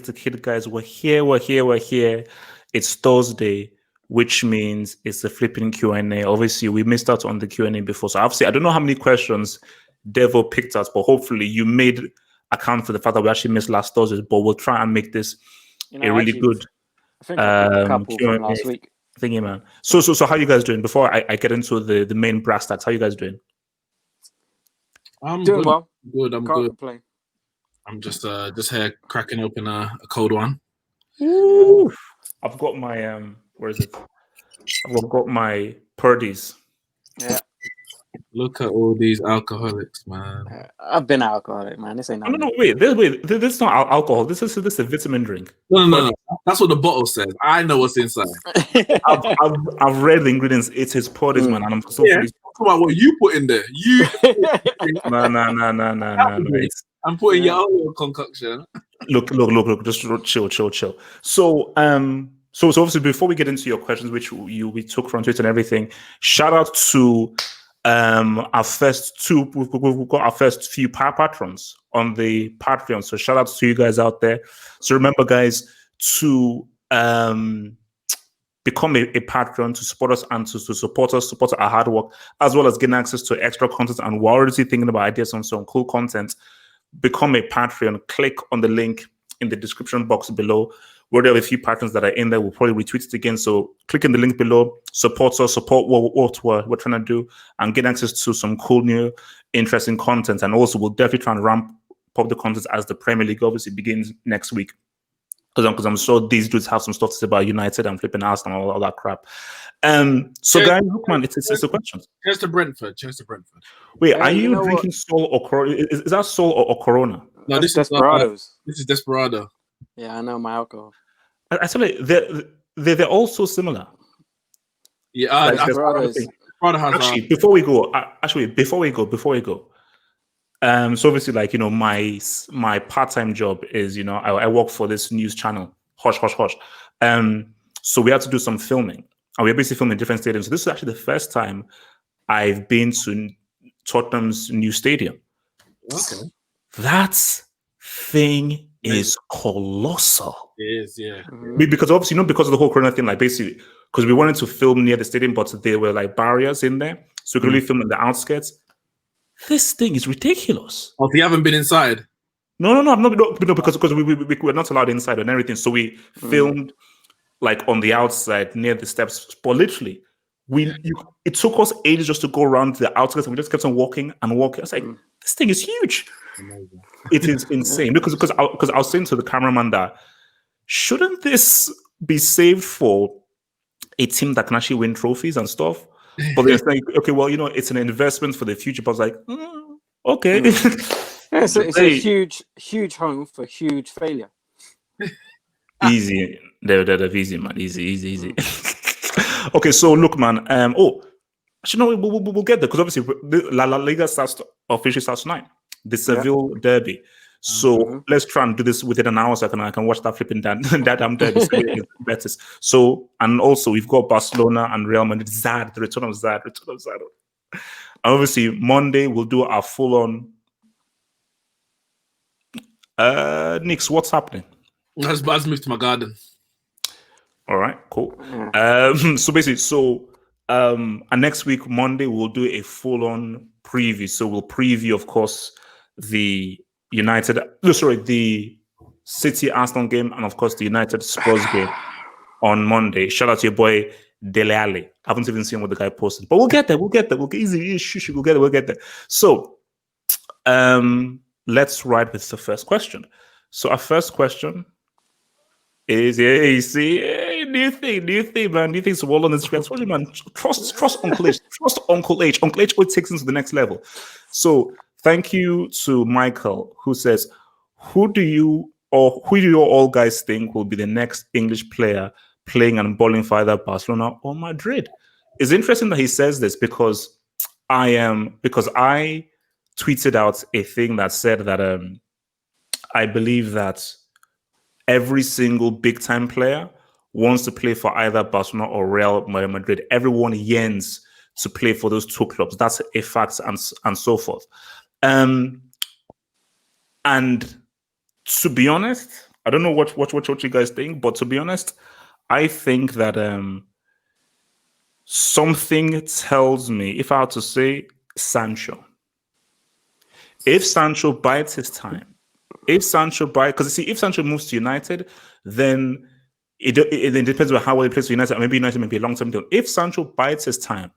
the kid, guys. We're here. It's Thursday, which means it's the flipping Q&A. Obviously, we missed out on the Q&A before. So obviously, I don't know how many questions Devo picked us, but hopefully you made account for the fact that we actually missed last Thursday. But we'll try and make this a really good I think I picked a couple Q&A from last week. thingy, man. So how you guys doing? Before I get into the main brass tacks, how you guys doing? I'm Doing good. well. Good. I'm Can't good. complain. I'm just here cracking open a cold one. Ooh. I've got my where is it? I've got my Purdy's. Yeah. Look at all these alcoholics, man. I've been alcoholic, man. This ain't No, nothing. wait. This is not alcohol. This is a vitamin drink. No. That's what the bottle says. I know what's inside. I've read the ingredients. It is Purdy's, man, and I'm so Yeah. Talk about what you put in there. You. No. I'm putting your own little concoction. Look. Just chill. So obviously, before we get into your questions, which we took from Twitter and everything, shout out to our first two. We've got our first few patrons on the Patreon. So shout out to you guys out there. So remember, guys, to become a patron to support us and to support our hard work, as well as getting access to extra content. And we're already thinking about ideas on some cool content. Become a Patreon. Click on the link in the description box below. Where there are a few patrons that are in there, we'll probably retweet it again. So click in the link below, support us, support what we're trying to do, and get access to some cool, new, interesting content. And also, we'll definitely try and ramp up the content as the Premier League obviously begins next week. Because I'm sure these dudes have some stuff to say about United and flipping Arsenal and all that crap. So guys, look, man, it's a question. Cheers to Brentford. Wait, are you drinking Sol or Corona? Is that Sol or Corona? No, That's this Desperados. This is Desperado. Yeah, I know my alcohol. Actually, they're all so similar. Yeah, Desperados. Actually, before we go. So obviously, like, my part-time job is, I work for this news channel, Hush. So we had to do some filming, and we're basically filming in different stadiums. So this is actually the first time I've been to Tottenham's new stadium. Okay. That thing is colossal. It is, yeah. Because obviously, because of the whole Corona thing, like basically, because we wanted to film near the stadium, but there were like barriers in there, so we could really film in the outskirts. This thing is ridiculous. Oh, if you haven't been inside? No, I'm not. Because we were not allowed inside and everything, so we filmed like on the outside near the steps. But literally, it took us ages just to go around the outskirts, and we just kept on walking. I was like, this thing is huge. Amazing. It is insane. Because I was saying to the cameraman that shouldn't this be saved for a team that can actually win trophies and stuff? But they're saying, okay, well, it's an investment for the future. But I was like, okay. It's a huge home for huge failure. Easy. They're easy, man. Easy. Okay, so look, man. Actually, no, we'll get there because obviously La Liga officially starts tonight. The Seville derby. So let's try and do this within an hour so I can watch that flipping that damn derby. Betis. So, and also we've got Barcelona and Real Madrid. The return of Zad. And obviously Monday we'll do our full-on. Nix, what's happening? Let's move to my garden. All right, cool. And next week Monday we'll do a full-on preview. So we'll preview, of course, the City Arsenal game, and of course the United Spurs game on Monday. Shout out to your boy Dele Alli. I haven't even seen what the guy posted, but we'll get there. We'll get there. So, let's ride with the first question. So our first question is, new thing, man. New things roll on the screen. Man, trust Uncle H. Trust Uncle H. Uncle H always takes things to the next level. So thank you to Michael, who says, who do you all guys think will be the next English player playing and balling for either Barcelona or Madrid? It's interesting that he says this because I tweeted out a thing that said that I believe that every single big time player wants to play for either Barcelona or Real Madrid. Everyone yearns to play for those two clubs. That's a fact, and so forth. And to be honest, I don't know what you guys think, but to be honest, I think that something tells me, if I had to say, Sancho. If Sancho bides his time, because if Sancho moves to United, then it depends on how well he plays for United. Maybe United may be a long-term deal. If Sancho bides his time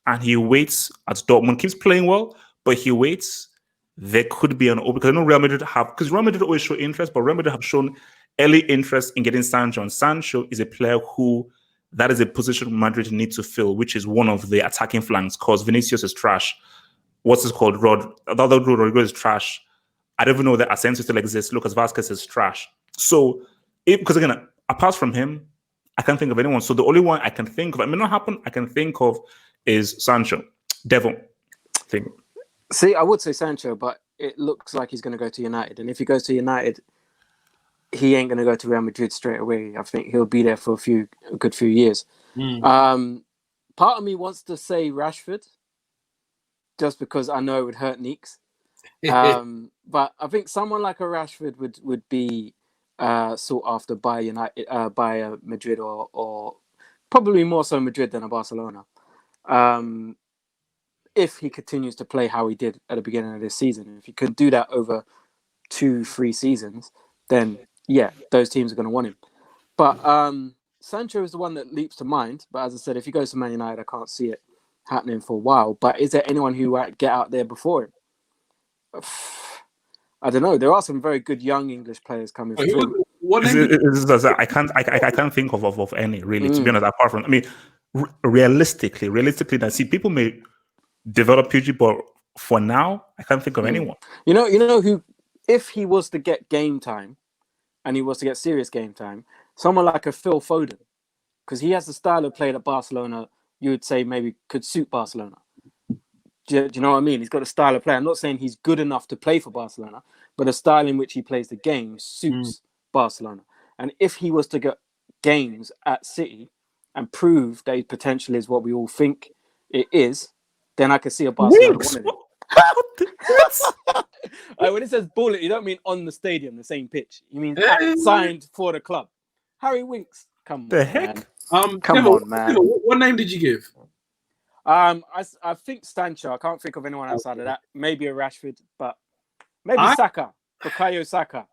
and he waits at Dortmund, keeps playing well, but he waits, there could be an open, because I know Real Madrid always show interest, but Real Madrid have shown early interest in getting Sancho. And Sancho is a player that is a position Madrid need to fill, which is one of the attacking flanks, because Vinicius is trash. What's it called? The other Rodrigo is trash. I don't even know that Asensio still exists. Lucas Vazquez is trash. So, because again, apart from him, I can't think of anyone. So the only one I can think of, it may not happen, I can think of is Sancho. Devil. Thing. See, I would say Sancho, but it looks like he's going to go to United. And if he goes to United, he ain't going to go to Real Madrid straight away. I think he'll be there for a good few years. Part of me wants to say Rashford, just because I know it would hurt Neeks. But I think someone like a Rashford would be sought after by United, by Madrid, or probably more so Madrid than a Barcelona. If he continues to play how he did at the beginning of this season, if he could do that over 2-3 seasons, then yeah, those teams are going to want him. But Sancho is the one that leaps to mind. But as I said, if he goes to Man United, I can't see it happening for a while. But is there anyone who might get out there before him? I don't know. There are some very good young English players coming through. I can't think of any really. To be honest, apart from, I mean, realistically, that see people may develop PG, but for now, I can't think of anyone. You know who, if he was to get game time, and he was to get serious game time, someone like a Phil Foden, because he has the style of play that Barcelona, you would say maybe could suit Barcelona. Do you know what I mean? He's got a style of play. I'm not saying he's good enough to play for Barcelona, but the style in which he plays the game suits Barcelona. And if he was to get games at City and prove that his potential is what we all think it is, then I could see a Barcelona winning it. When it says bullet, you don't mean on the stadium, the same pitch. You mean signed for the club. Harry Winks. Come on, the heck? Man. Come on, man. What name did you give? I think Sancho. I can't think of anyone outside of that. Maybe a Rashford, but maybe Saka. Bukayo Saka.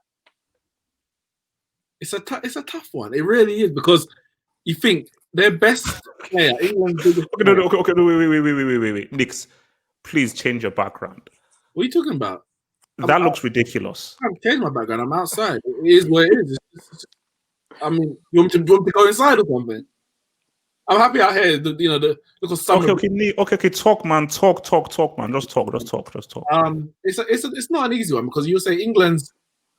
It's a tough one. It really is, because you think their best player, England's biggest player. Okay, wait. Nix, please change your background. What are you talking about? That looks ridiculous. I haven't changed my background. I'm outside. It is what it is. I mean, you want me to go inside or something? I'm happy out here. Because summer. Okay. Talk, man. Talk, man. Just talk. It's not an easy one, because you say England's.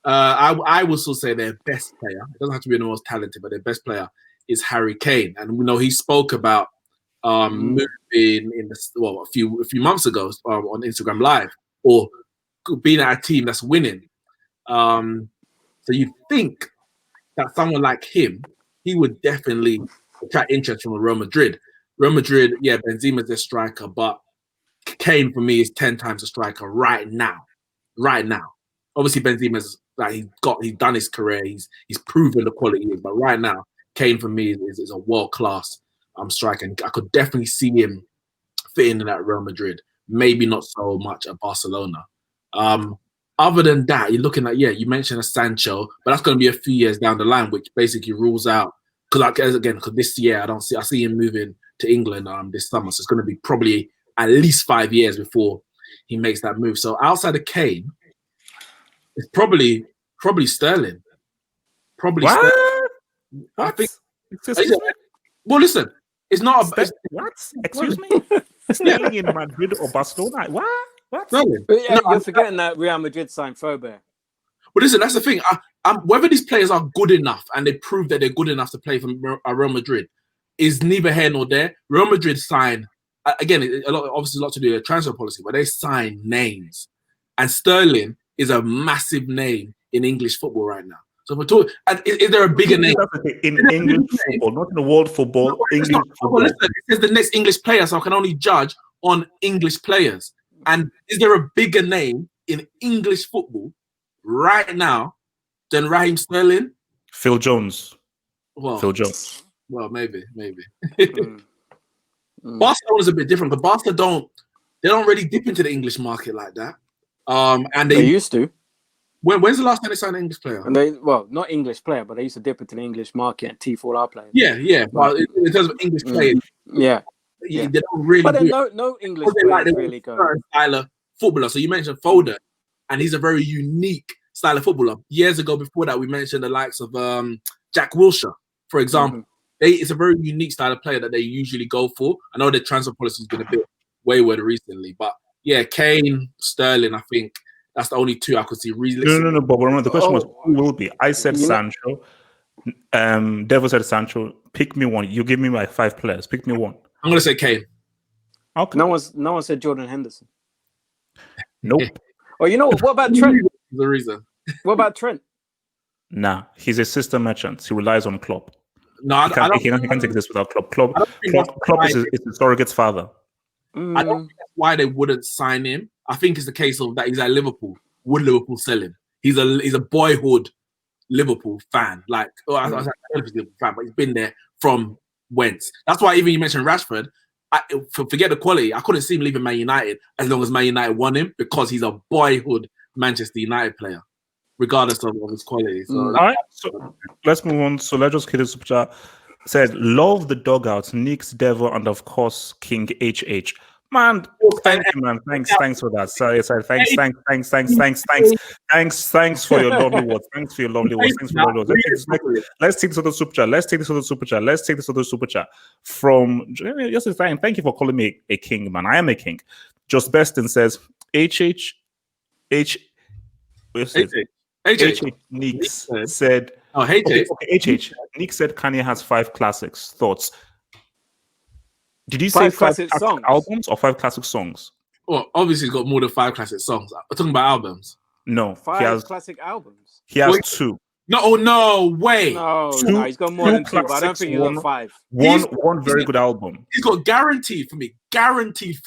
I will still say their best player. It doesn't have to be the most talented, but their best player is Harry Kane, and we know he spoke about moving in a few months ago on Instagram Live, or being at a team that's winning. So you think that someone like him, he would definitely attract interest from Real Madrid. Real Madrid, yeah, Benzema's their striker, but Kane for me is 10 times a striker right now. Obviously, Benzema's he's done his career. He's proven the quality he is, but right now, Kane for me is a world class striker. And I could definitely see him fitting in at Real Madrid. Maybe not so much at Barcelona. Other than that, you're looking at, you mentioned a Sancho, but that's going to be a few years down the line, which basically rules out, because this year I see him moving to England this summer, so it's going to be probably at least 5 years before he makes that move. So outside of Kane, it's probably Sterling. Probably what? Sterling. I think. Well, listen, it's not a. What? Excuse me? Sterling in Madrid or Barcelona? What? You're forgetting that Real Madrid signed Fobe. Well, listen, that's the thing. Whether these players are good enough and they prove that they're good enough to play for Real Madrid is neither here nor there. Real Madrid signed, again, obviously a lot to do with their transfer policy, but they sign names. And Sterling is a massive name in English football right now. So if we're talking, is there a bigger name? In English football, not in the world football, English football. Listen, it says the next English player, so I can only judge on English players. And is there a bigger name in English football right now then Raheem Sterling. Phil Jones. Well, Phil Jones. Well, maybe. Mm. Barcelona's a bit different, but Barca don't really dip into the English market like that. And They used to. When's the last time they signed an English player? And not English player, but they used to dip into the English market and T4 our players. Yeah. Well, in terms of English players, yeah. they don't really. But then no English players really go. Style of footballer. So you mentioned Foden, and he's a very unique style of footballer. Years ago, before that, we mentioned the likes of Jack Wilshere, for example. It's a very unique style of player that they usually go for. I know the transfer policy has been a bit wayward recently, but yeah, Kane, Sterling, I think that's the only two I could see really. No. But remember, the question was who will be? I said Sancho. Devil said Sancho. Pick me one. You give me my 5 players. Pick me one. I'm gonna say Kane. Okay. No one said Jordan Henderson. Nope. Oh, you know what about Trent? The reason. What about Trent? Nah, he's a system merchant. He relies on Klopp. No, he can't exist without Klopp. Klopp is his surrogate's father. I don't think that's why they wouldn't sign him. I think it's the case of that he's at Liverpool. Would Liverpool sell him? He's a boyhood Liverpool fan. Like, I was a Liverpool fan, but he's been there from whence. That's why even you mentioned Rashford. Forget the quality. I couldn't see him leaving Man United as long as Man United won him because he's a boyhood Manchester United player, regardless of his quality. So all right, so let's move on. So let's just hit the super chat. Said, love the dugout, Nick's Devil, and of course King HH. Man, thank you, man. Thanks for that. Sorry. Thanks for your lovely words. Thanks for your lovely words. Let's take this other super chat. From just saying, thank you for calling me a king, man. I am a king. Just Beston says, HH Nicks said, HH. Nick said Kanye has 5 classics. Thoughts? Did you say 5 classic songs? Albums or 5 classic songs? Well, obviously he's got more than 5 classic songs. We're talking about albums. No. 5 classic albums? He has 2. No way. No, he's got more than 2, but I don't think he's got 5. One very good album. He's got guaranteed for me. Guaranteed.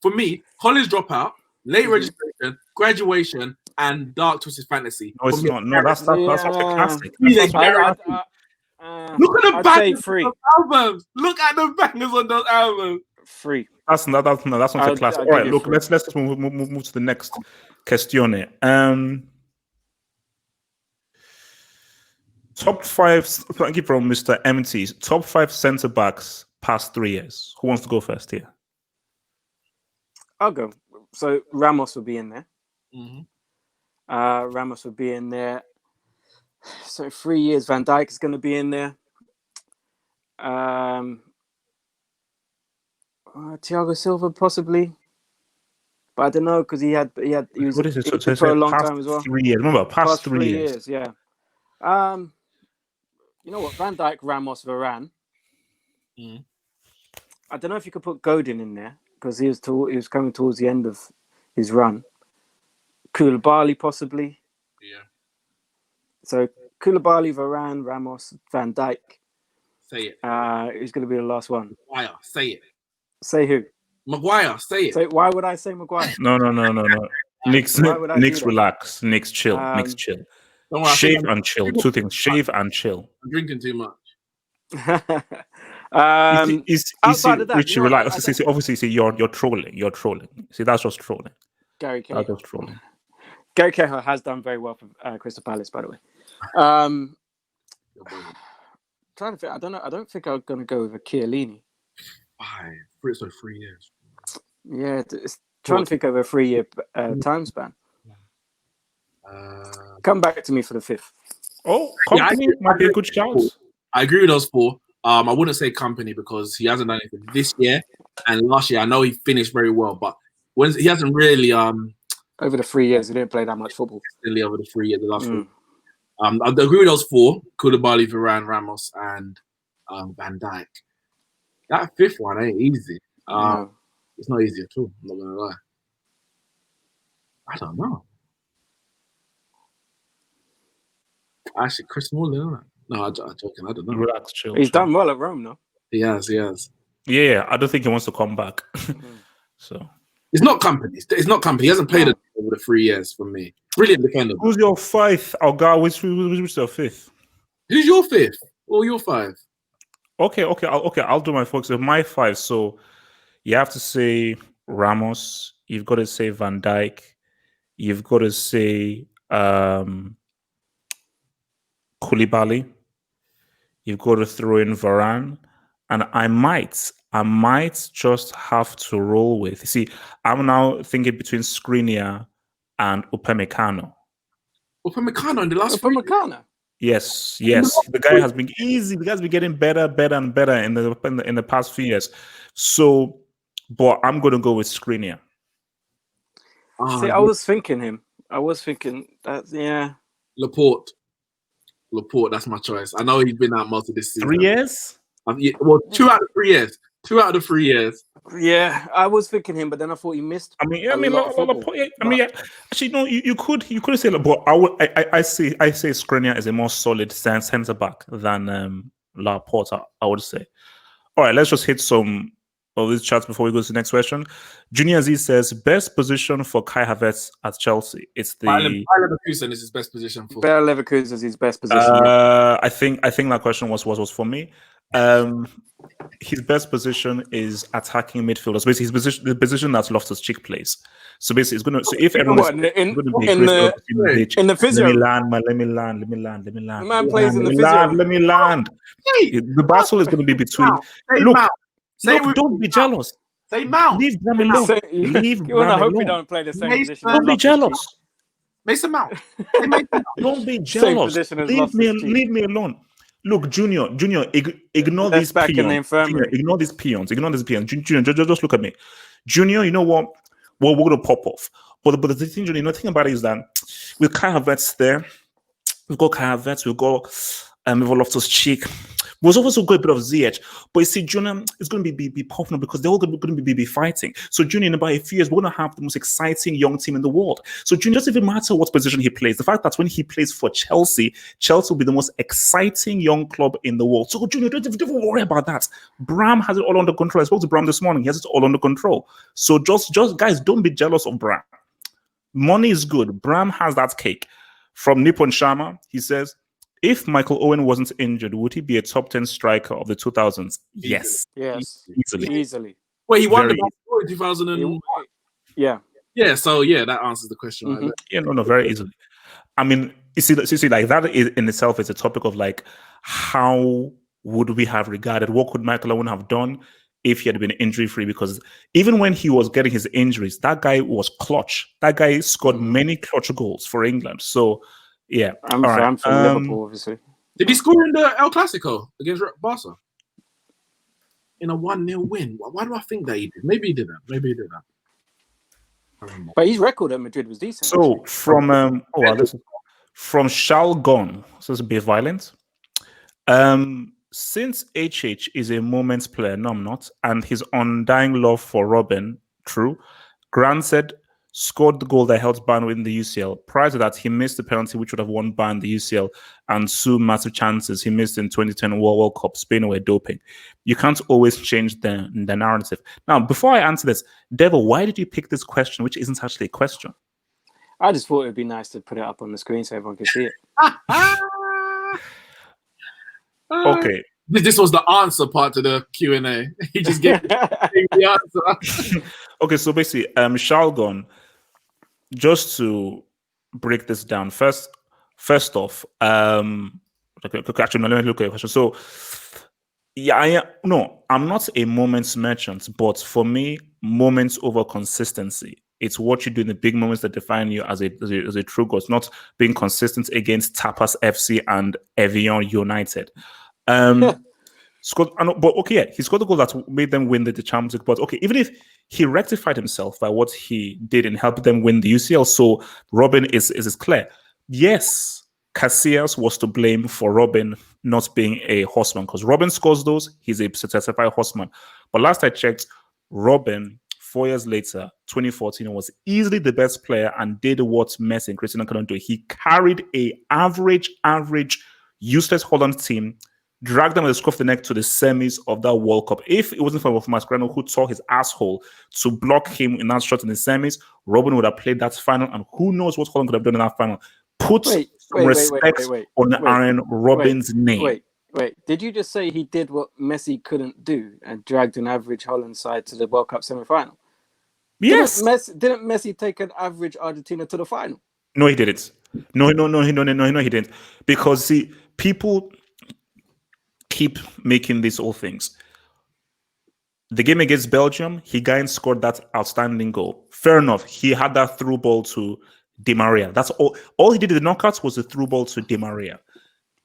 For me, College Dropout, Late Registration, Graduation, and Dark Twisted Fantasy. No, it's not. No, that's not a classic. Look at the bangers 3 on those albums. Look at the bangers on those albums. 3. That's not a classic. All right, look, let's just move to the next question. Top 5. Thank you from Mr. MT's top 5 centre backs past 3 years. Who wants to go first here? I'll go. So Ramos will be in there. Mm-hmm. Ramos will be in there. So 3 years, Van Dyke is going to be in there. Thiago Silva possibly, but I don't know because he was what is it? So for a long time as well. 3 years. Remember, past 3 years. Yeah. You know what? Van Dyke, Ramos, Varane. I don't know if you could put Godin in there because he was coming towards the end of his run. Koulibaly possibly. Yeah. So Koulibaly, Varane, Ramos, Van Dyke. Say it. Who's going to be the last one? Maguire. Say it. Say who? Maguire. Say it. So why would I say Maguire? No. Nick's relax. Nick's chill. Nick's chill. Shave and chill. 2 things. Shave and chill. I'm drinking too much. Outside of that, Richie, relax. Obviously, you're trolling. You're trolling. See, that's just trolling. Gary Cahill. That's just trolling. Gary Cahill has done very well for Crystal Palace, by the way. Trying to think. I don't know. I don't think I'm going to go with a Chiellini. 3 years. Yeah, it's trying to think of a 3-year time span. Come back to me for the 5th. Oh, Company might be a good shout. I agree with those 4. I wouldn't say Company because he hasn't done anything this year and last year. I know he finished very well, but he hasn't really over the 3 years, he didn't play that much football. Over the 3 years, the last 4. I agree with those 4: Koulibaly, Varane, Ramos, and Van Dijk. That 5th one ain't easy. It's not easy at all. I'm not gonna lie. I don't know. Actually, Chris Smalling. No, I'm joking. I don't know. Relax, chill. He's done well at Rome, though. He has. Yeah, I don't think he wants to come back. So it's not Company. He hasn't played over the 3 years for me. Brilliant defender. Who's your fifth? I'll go. Which your fifth? Who's your fifth? Or your five? Okay. I'll do my fourth. So my five. So you have to say Ramos. You've got to say Van Dyke. You've got to say Koulibaly. You've got to throw in Varane, and I might just have to roll with. See, I'm now thinking between Skriniar and Upamecano. Upamecano in the last 3 years. Upamecano. Yes. The guy has been easy. The guy's been getting better and better in the past few years. So, but I'm going to go with Skriniar. See, I was thinking him. I was thinking that. Yeah. Laporte, that's my choice. I know he's been out most of this season. 3 years? Well, 2 out of 3 years. 2 out of 3 years. Yeah, I was thinking him, but then I thought he missed. Actually, no. You could say that, but I say Skriniar is a more solid centre back than Laporte. I would say. All right, let's just hit some of these chats before we go to the next question. Junior Z says best position for Kai Havertz at Chelsea. It's the Bayer Leverkusen is his best position for. Bayer Leverkusen is his best position. I think that question was for me. His best position is attacking midfielders. Basically, the position that Loftus-Cheek plays. So basically, it's going to. So if everyone in the physio, let me land. the man plays in the physio. Let me land. The battle is going to be between. Look, don't be jealous. Say Mount. Leave them alone. Leave them alone. I hope you don't play the same position. Don't be jealous. Mason Mount. Don't be jealous. Leave me alone. Look, Junior, ignore these peons. Junior, ignore these peons. Junior, just look at me. Junior, you know what? Well, we're going to pop off. But the thing, Junior, the thing about it is that with Kai Havertz there, we've got Kai Havertz, we've got Loftus-Cheek. We've also got a bit of ZH. But you see, Junior is going to be popping up because they're all going to be fighting. So Junior, in about a few years, we're going to have the most exciting young team in the world. So Junior, doesn't even matter what position he plays. The fact that when he plays for Chelsea will be the most exciting young club in the world. So Junior, don't worry about that. Bram has it all under control. I spoke to Bram this morning. He has it all under control. So just guys, don't be jealous of Bram. Money is good. Bram has that cake. From Nippon Sharma, he says, if Michael Owen wasn't injured, would he be a top 10 striker of the 2000s? Yes. Easily. Well, he won the Ballon d'Or in 2001. Yeah. Yeah, so yeah, that answers the question. Mm-hmm. Right? Yeah, no, very easily. I mean, you see, like that in itself is a topic of like, how would we have regarded, what could Michael Owen have done if he had been injury-free? Because even when he was getting his injuries, that guy was clutch. That guy scored many clutch goals for England. So, yeah. I'm from Liverpool, obviously. Did he score in the El Clasico against Barca? In a 1-0 win? Why do I think that he did? Maybe he did that. But his record at Madrid was decent. So, from Shalgon, so it's a bit violent. Since HH is a moments player, no, I'm not, and his undying love for Robin, true. Grant said, scored the goal that helped Bayern win the UCL. Prior to that, he missed the penalty which would have won Bayern the UCL, and 2 massive chances he missed in 2010 World Cup. Spain away doping. You can't always change the narrative. Now, before I answer this, Devil, why did you pick this question, which isn't actually a question? I just thought it would be nice to put it up on the screen so everyone can see it. Okay. This was the answer part to the Q&A. He just gave the answer. Okay, so basically, Shalgon, just to break this down, first off, actually, let me look at your question. So, yeah, I'm not a moments merchant, but for me, moments over consistency. It's what you do in the big moments that define you as a true goal. It's not being consistent against Tapas FC and Evian United. Scored, but okay, yeah, he scored the goal that made them win the Champions League. But okay, even if he rectified himself by what he did and helped them win the UCL, so Robin is clear. Yes, Casillas was to blame for Robin not being a horseman, because Robin scores those, he's a certified horseman. But last I checked, Robin, 4 years later, 2014, was easily the best player and did what Messi and Cristiano couldn't do. He carried a average, useless Holland team dragged them with a scruff of the neck to the semis of that World Cup. If it wasn't for Mascherano, who tore his asshole to block him in that shot in the semis, Robin would have played that final, and who knows what Holland could have done in that final. Put some respect on Aaron Robin's name. Wait. Did you just say he did what Messi couldn't do and dragged an average Holland side to the World Cup semi-final? Yes. Didn't Messi take an average Argentina to the final? No, he didn't. No, he didn't. Because see, people keep making these all things. The game against Belgium, Higuain scored that outstanding goal. Fair enough. He had that through ball to Di Maria. That's all. All he did in the knockouts was a through ball to Di Maria.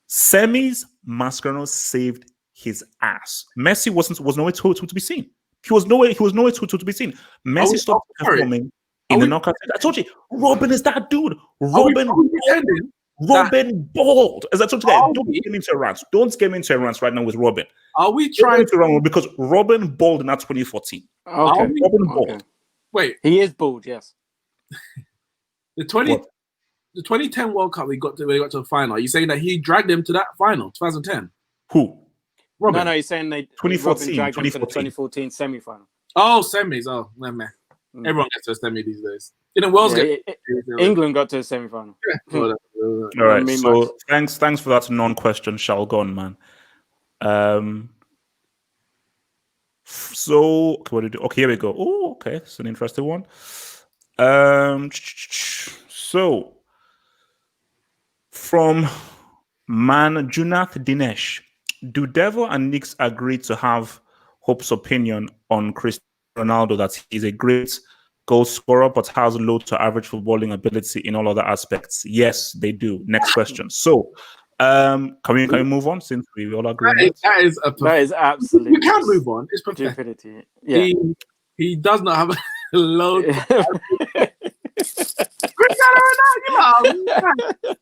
Semis, Mascherano saved his ass. Messi was nowhere to be seen. He was nowhere to be seen. Messi stopped performing in the knockouts. I told you, Robin is that dude. Robin balled. As I told you guys, don't get into a rant. Don't get into a rant right now with Robin. Are we trying to run because Robin balled in that 2014? Okay. Robin balled. Wait, he is bald. Yes. The 2010 World Cup we got to the final. Are you saying that he dragged them to that final, 2010? Who? Robin. No, he's saying they 2014 dragged them to the 2014 semi-final. Oh, semis. Oh, man. Everyone gets to a semi these days. Didn't Wales get? England got to a semi-final. Yeah. All right. So thanks for that non-question. Shall go on, man. So what do you do? Okay, here we go. Oh, okay, it's an interesting one. So from Manjunath Dinesh, do Devil and Nix agree to have Hope's opinion on Cristiano Ronaldo that he's a great goal scorer but has low to average footballing ability in all other aspects? Yes, they do. Next question. So can we move on since we all agree? That is absolutely. We can't move on. It's stupidity. Yeah. He does not have a low. Cristiano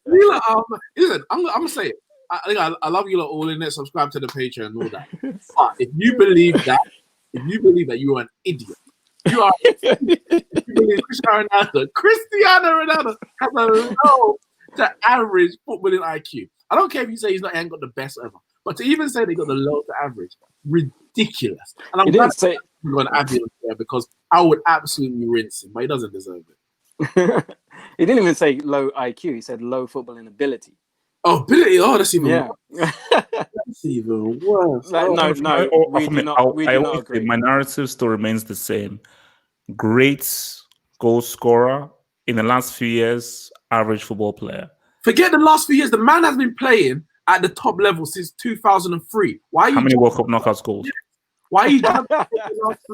Ronaldo, listen, I'm gonna say it. I love you lot all in it. Subscribe to the Patreon and all that. But if you believe that, you are an idiot. You are. If you believe Cristiano Ronaldo has a low to average footballing IQ. I don't care if you say he ain't got the best ever, but to even say they got the low to average, ridiculous. And I'm glad to go on Abby there because I would absolutely rinse him, but he doesn't deserve it. He didn't even say low IQ. He said low footballing ability. Oh, ability! Oh, that's even worse. That's even worse. We do not agree. My narrative still remains the same. Great goal scorer in the last few years, average football player. Forget the last few years. The man has been playing at the top level since 2003. Why? Are you How many World Cup knockouts goals? Why are you?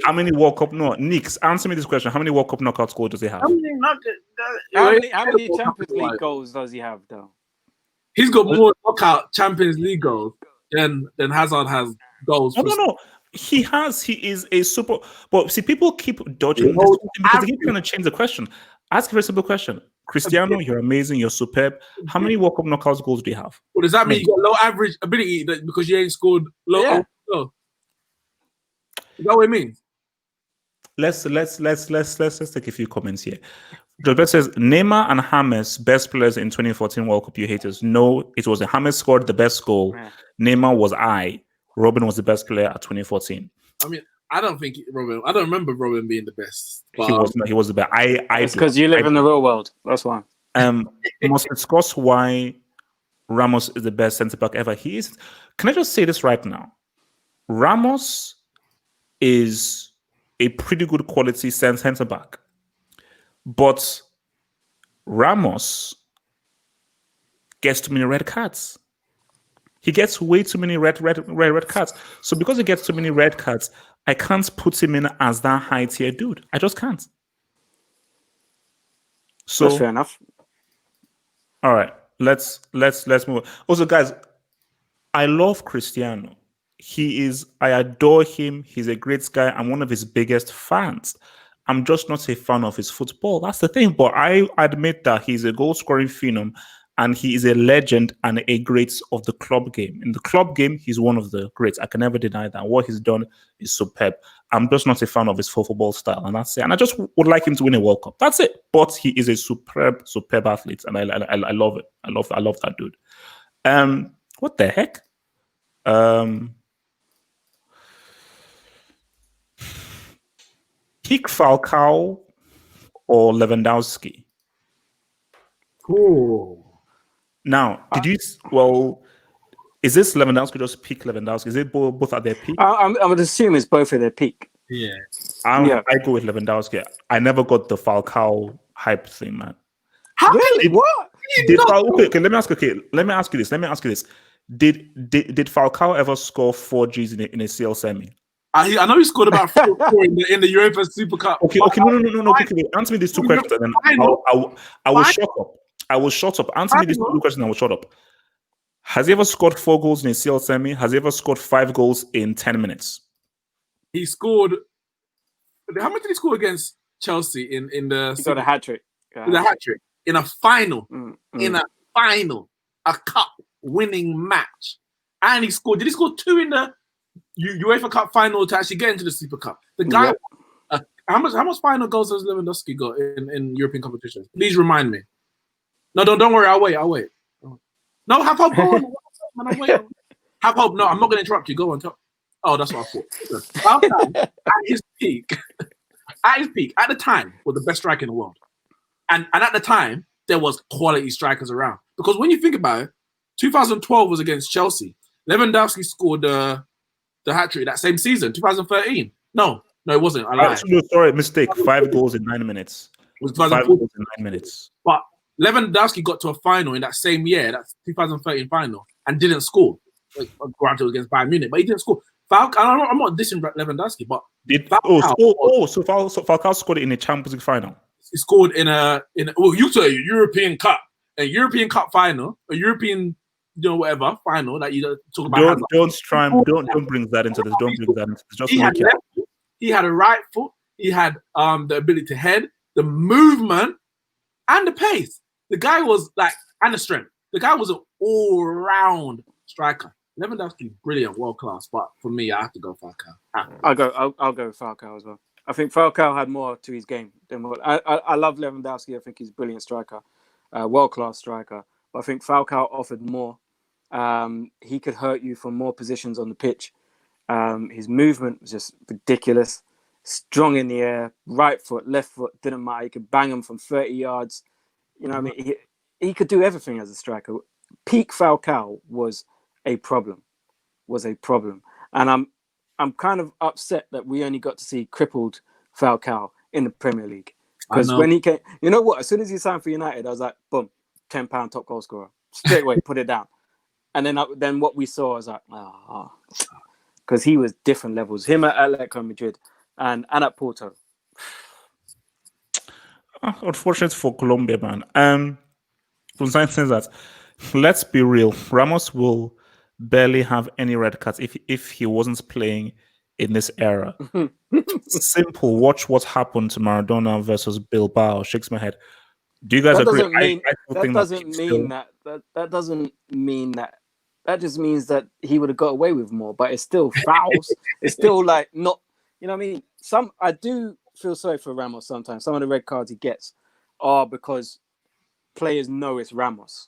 How many World Cup? No, Nix, answer me this question. How many World Cup knockouts goals does he have? How many Champions League goals does he have, though? He's got more knockout Champions League goals than Hazard has goals. No. He is a super. But see, people keep dodging this because they keep trying to change the question. Ask a very simple question. Cristiano, you're amazing. You're superb. How many World Cup knockouts goals do you have? Well, does that mean you got low average ability because you ain't scored low? Yeah. Low? Is that what it means? Let's take a few comments here. Joseph says Neymar and James best players in 2014 World Cup. You haters. No, it was James scored the best goal. Yeah. Neymar was Robin was the best player at 2014. I mean, I don't remember Robin being the best. He was not. He was the best. It's because you live in the real world. That's why. Must discuss why Ramos is the best centre back ever. He is. Can I just say this right now? Ramos is a pretty good quality centre back, but Ramos gets too many red cards. He gets way too many red cards. So because he gets too many red cards, I can't put him in as that high tier dude. I just can't. So that's fair enough. All right, let's move. Also, guys, I love Cristiano. I adore him. He's a great guy. I'm one of his biggest fans. I'm just not a fan of his football. That's the thing. But I admit that he's a goal-scoring phenom, and he is a legend and a great of the club game. In the club game, he's one of the greats. I can never deny that. What he's done is superb. I'm just not a fan of his football style, and that's it. And I just would like him to win a World Cup. That's it. But he is a superb athlete, and I love it. I love that dude. What the heck? Peak Falcao or Lewandowski? Cool. Now, is this Lewandowski just peak Lewandowski? Is it both at their peak? I would assume it's both at their peak. Yeah. I go with Lewandowski. I never got the Falcao hype thing, man. How Really? can What? Okay, let me ask you this. Did Falcao ever score 4 Gs in a CL semi? I know he scored about 4 in the UEFA Super Cup. Okay, no. Okay, answer me these 2 questions, and then I will shut up. Answer me these 2 questions, and I will shut up. Has he ever scored 4 goals in a CL semi? Has he ever scored 5 goals in 10 minutes? He scored. How much did he score against Chelsea in the? He got a hat trick. The hat trick in a final. In a final, a cup winning match, and he scored. Did he score 2 in the UEFA Cup final to actually get into the Super Cup? The guy. Yep. How much final goals has Lewandowski got in European competitions? Please remind me. No, don't worry. I'll wait. No, have hope. Go on. I'm waiting. Have hope. No, I'm not going to interrupt you. Go on. Oh, that's what I thought. At his peak, at the time, was the best striker in the world. And at the time, there was quality strikers around. Because when you think about it, 2012 was against Chelsea. Lewandowski scored the hat-trick that same season, 2013. No, it wasn't. I lied. Sorry, mistake. 5 goals in 9 minutes. It was 5 goals in 9 minutes. But Lewandowski got to a final in that same year, that's 2013 final, and didn't score. Granted, against Bayern Munich, but he didn't score. Falcao, I'm not dissing Lewandowski, but so Falcao scored it in a Champions League final. He scored in you say European Cup, a European Cup final, a European whatever final that you talk about. Don't bring that into this. Don't bring that into this. Just he had a right foot. He had the ability to head, the movement, and the pace. The guy was and the strength. The guy was an all-round striker. Lewandowski, brilliant, world class. But for me, I have to go Falcao. I'll go with Falcao as well. I think Falcao had more to his game than what I love Lewandowski. I think he's a brilliant striker, world class striker. But I think Falcao offered more. He could hurt you from more positions on the pitch. His movement was just ridiculous. Strong in the air, right foot, left foot, didn't matter. He could bang him from 30 yards. You know what I mean? He could do everything as a striker. Peak Falcao was a problem. And I'm kind of upset that we only got to see crippled Falcao in the Premier League. Because when he came, you know what? As soon as he signed for United, I was like, boom, £10 top goal scorer. Straight away, put it down. And then what we saw was like, because he was different levels. Him at Atletico Madrid and at Porto. Unfortunate for Colombia, man. From science says that, let's be real, Ramos will barely have any red cards if he wasn't playing in this era. Simple. Watch what happened to Maradona versus Bilbao. Shakes my head. Do you guys agree? That just means that he would have got away with more, but it's still fouls. It's still not, you know what I mean? I do feel sorry for Ramos sometimes. Some of the red cards he gets are because players know it's Ramos.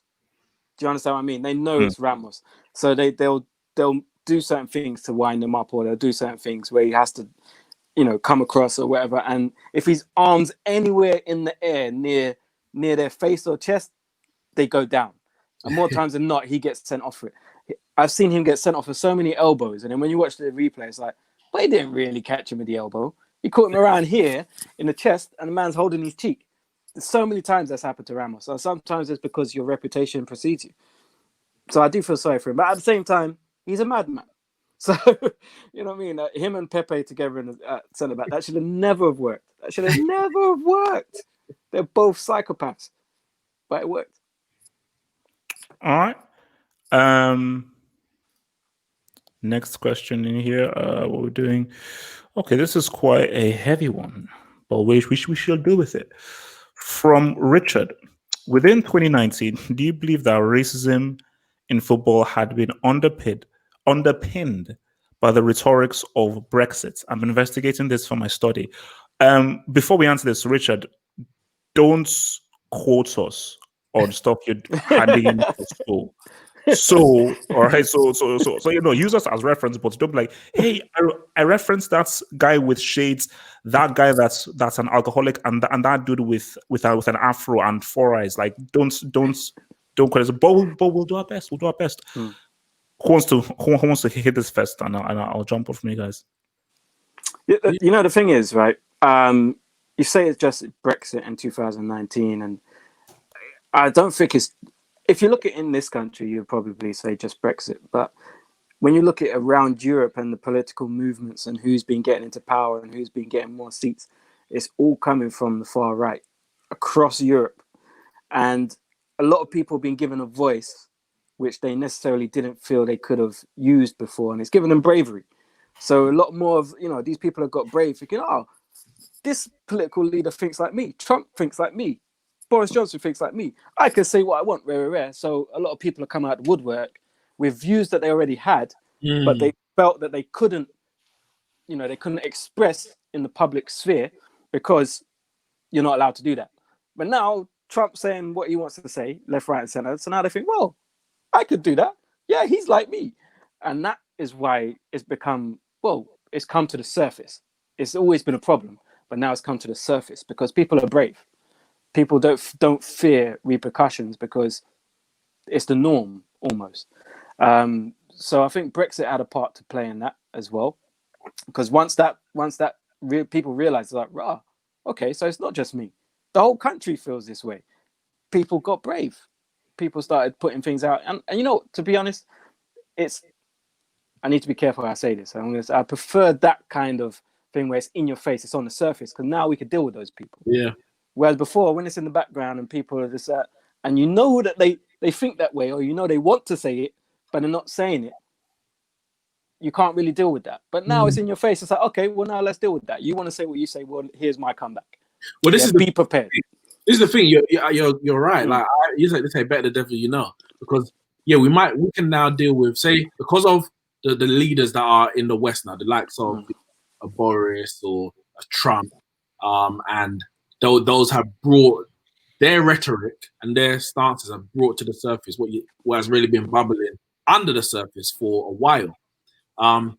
Do you understand what I mean? They know it's Ramos. So they'll do certain things to wind him up, or they'll do certain things where he has to, come across or whatever. And if his arms anywhere in the air near their face or chest, they go down. And more times than not, he gets sent off for it. I've seen him get sent off for so many elbows. And then when you watch the replay, it's like, but he didn't really catch him with the elbow. He caught him around here in the chest, and the man's holding his cheek. There's so many times that's happened to Ramos. So sometimes it's because your reputation precedes you. So I do feel sorry for him. But at the same time, he's a madman. So, you know what I mean? Him and Pepe together in the centre-back, that should have never have worked. They're both psychopaths. But it worked. All right. Next question in here. What we're doing. Okay, this is quite a heavy one, but we shall do with it. From Richard. Within 2019, do you believe that racism in football had been underpinned by the rhetorics of Brexit? I'm investigating this for my study. Before we answer this, Richard, don't quote us on stuff you're handing in to school. So, all right, so use us as reference, but don't be like, hey, I referenced that guy with shades, that guy that's an alcoholic, and that dude with an afro and four eyes. Like, don't call us. But we'll do our best. We'll do our best. Hmm. Who wants to hit this first, and I'll jump off from you guys. You know, the thing is, right? You say it's just Brexit in 2019, and I don't think it's. If you look at it in this country, you'd probably say just Brexit. But when you look at around Europe and the political movements and who's been getting into power and who's been getting more seats, it's all coming from the far right across Europe. And a lot of people have been given a voice which they necessarily didn't feel they could have used before. And it's given them bravery. So a lot more of, these people have got brave thinking, oh, this political leader thinks like me. Trump thinks like me. Boris Johnson thinks like me. I can say what I want, rare. So a lot of people are coming out of the woodwork with views that they already had, but they felt that they couldn't express in the public sphere because you're not allowed to do that. But now Trump's saying what he wants to say, left, right, and center. So now they think, well, I could do that. Yeah, he's like me. And that is why it's become, it's come to the surface. It's always been a problem, but now it's come to the surface because people are brave. People don't fear repercussions because it's the norm almost. So I think Brexit had a part to play in that as well, because once that people realize, like, okay, so it's not just me. The whole country feels this way. People got brave. People started putting things out, and to be honest, I need to be careful how I say this. I prefer that kind of thing where it's in your face, it's on the surface, because now we can deal with those people. Yeah. Whereas before, when it's in the background and people are just and that they think that way, or they want to say it, but they're not saying it, you can't really deal with that. But now it's in your face. It's like, okay, well, now let's deal with that. You want to say what you say. Well, here's my comeback. Well, this is be prepared. This is the thing. You're right. Like you say, better the devil you know. Because we can now deal with, say, because of the leaders that are in the West now, the likes of a Boris or a Trump, and those have brought their rhetoric and their stances have brought to the surface what has really been bubbling under the surface for a while. And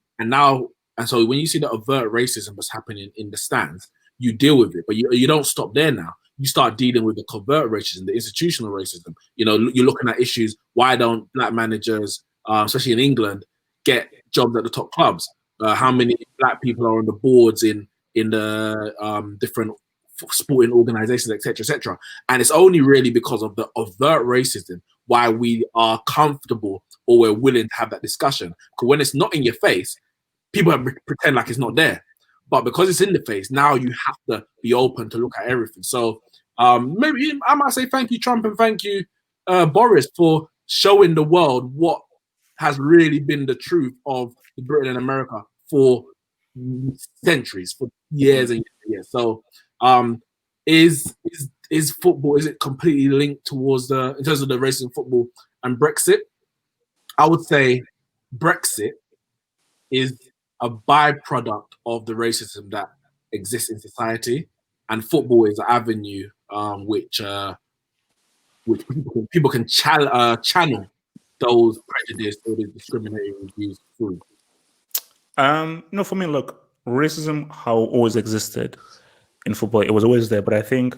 so when you see the overt racism that's happening in the stands, you deal with it, but you don't stop there now. You start dealing with the covert racism, the institutional racism. You're looking at issues. Why don't black managers, especially in England, get jobs at the top clubs? How many black people are on the boards in the different sporting organizations, etc., etc.? And it's only really because of the overt racism why we are comfortable or we're willing to have that discussion. Because when it's not in your face, people pretend like it's not there. But because it's in the face, now you have to be open to look at everything. So maybe I might say thank you, Trump, and thank you, Boris, for showing the world what has really been the truth of Britain and America for centuries, for years and years. So is football, is it completely linked towards in terms of the racism football and Brexit? I would say Brexit is a byproduct of the racism that exists in society, and football is an avenue which people can channel those prejudice or the discriminating views through. No, for me, look, racism how always existed in football. It was always there, but I think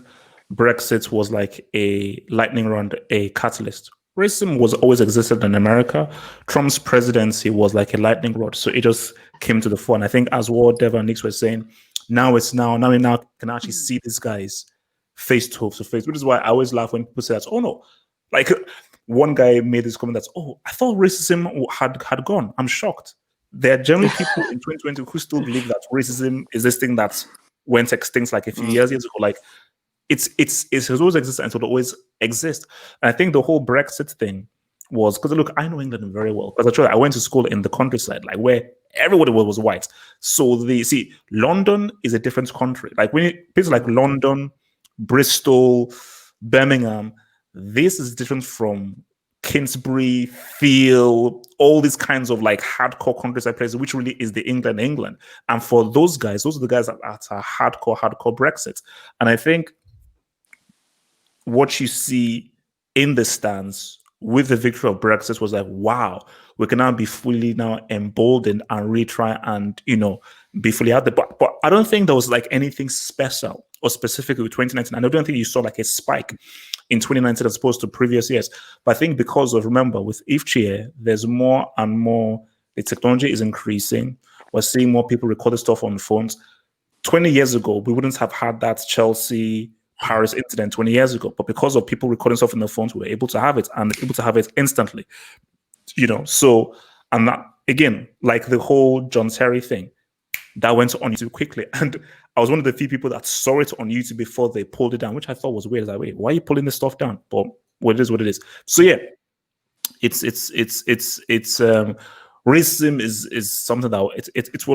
Brexit was like a lightning rod, a catalyst. Racism was always existed in America. Trump's presidency was like a lightning rod, so it just came to the fore. And I think, as what Dev and Nix were saying, now we can actually see these guys face to face, which is why I always laugh when people say that. Oh no, like one guy made this comment that's, oh, I thought racism had gone. I'm shocked. There are generally people in 2020 who still believe that racism is this thing that went extinct like a few years ago. Like it has always existed and it will always exist. And I think the whole Brexit thing was because, look, I know England very well because I went to school in the countryside, like where everybody was white. So London is a different country. Like places like London, Bristol, Birmingham, this is different from Kingsbury, Field, all these kinds of like hardcore countryside places, which really is the England. And for those guys, those are the guys that are hardcore Brexit. And I think what you see in the stands with the victory of Brexit was like, wow, we can now be fully now emboldened and retry and, be fully out there. But I don't think there was like anything special or specific with 2019. I don't think you saw like a spike in 2019 as opposed to previous years. But I think because of, remember, with each year, there's more and more, the technology is increasing. We're seeing more people recording stuff on phones. 20 years ago, we wouldn't have had that Chelsea Paris incident 20 years ago, but because of people recording stuff in their phones, we were able to have it and able to have it instantly. So and that again, like the whole John Terry thing, that went on YouTube quickly. And I was one of the few people that saw it on YouTube before they pulled it down, which I thought was weird. Like, wait, why are you pulling this stuff down? But what it is. So yeah, it's racism is something that it's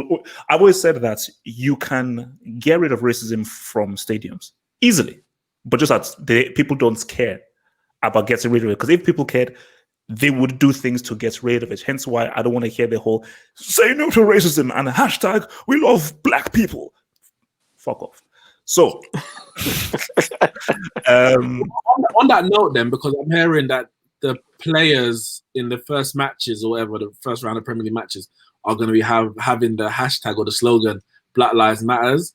I've always said that you can get rid of racism from stadiums easily, but just that people don't care about getting rid of it. Because if people cared, they would do things to get rid of it. Hence why I don't want to hear the whole say no to racism and hashtag we love black people. Fuck off. So on that note then, because I'm hearing that the players in the first matches or whatever, the first round of Premier League matches are going to be having the hashtag or the slogan Black Lives Matters.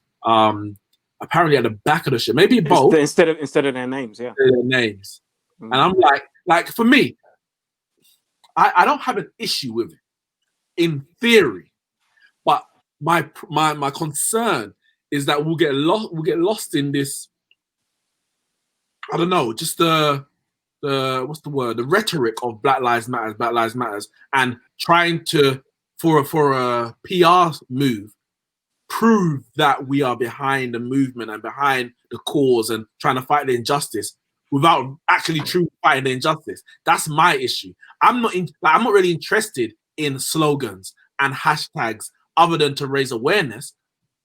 Apparently at the back of the shirt, maybe both instead of their names, yeah, their names. And I'm like for me, I don't have an issue with it in theory, but my concern is that we'll get lost in this. I don't know, just the what's the word? The rhetoric of Black Lives Matters, and trying to for a PR move prove that we are behind the movement and behind the cause and trying to fight the injustice without actually truly fighting the injustice. That's my issue. I'm not really interested in slogans and hashtags other than to raise awareness.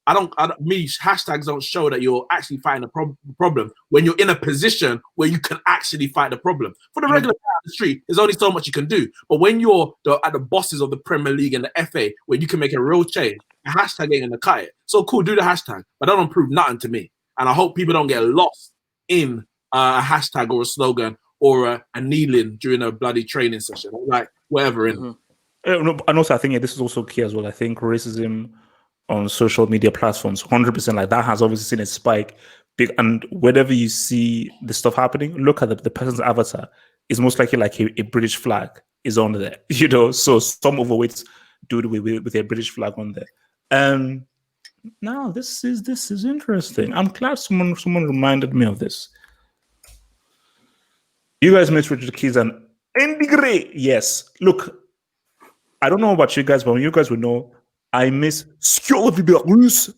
Hashtags don't show that you're actually fighting the problem when you're in a position where you can actually fight the problem. For the regular guy on the street, there's only so much you can do. But when you're at the bosses of the Premier League and the FA, where you can make a real change, a hashtag ain't gonna cut it. So cool, do the hashtag, but that don't prove nothing to me. And I hope people don't get lost in a hashtag or a slogan or a kneeling during a bloody training session, like whatever. And also, I think this is also key as well. I think racism on social media platforms, 100%, like that has obviously seen a spike. And whenever you see the stuff happening, look at the person's avatar. Is most likely like a British flag is on there, So some overweight dude with a British flag on there. Now this is interesting. I'm glad someone reminded me of this. You guys met Richard Keys and Andy Gray. Yes. Look, I don't know about you guys, but you guys would know. I miss Skjold Belarus.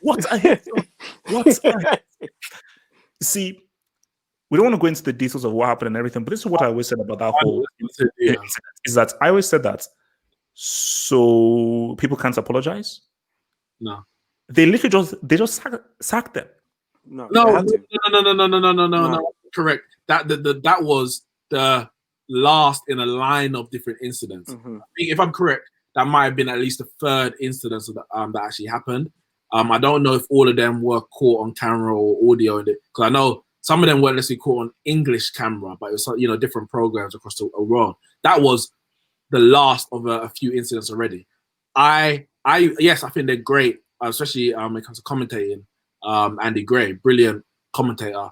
What a hit. See, we don't want to go into the details of what happened and everything, but this is what I always said about that whole incident, is that I always said that so people can't apologize. No. They literally just sacked them. No. Correct. That was the last in a line of different incidents. I think if I'm correct, that might have been at least the third incident that actually happened. I don't know if all of them were caught on camera or audio, because I know some of them weren't necessarily caught on English camera, but it was different programs across the world. That was the last of a few incidents already. Yes, I think they're great, especially when it comes to commentating. Andy Gray, brilliant commentator,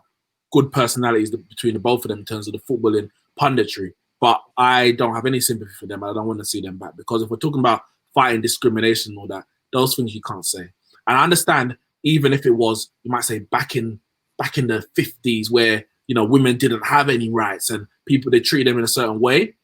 good personalities between the both of them in terms of the footballing punditry. But I don't have any sympathy for them. I don't want to see them back, because if we're talking about fighting discrimination and all that, those things you can't say. And I understand, even if it was, you might say back in the 50s, where women didn't have any rights and they treated them in a certain way,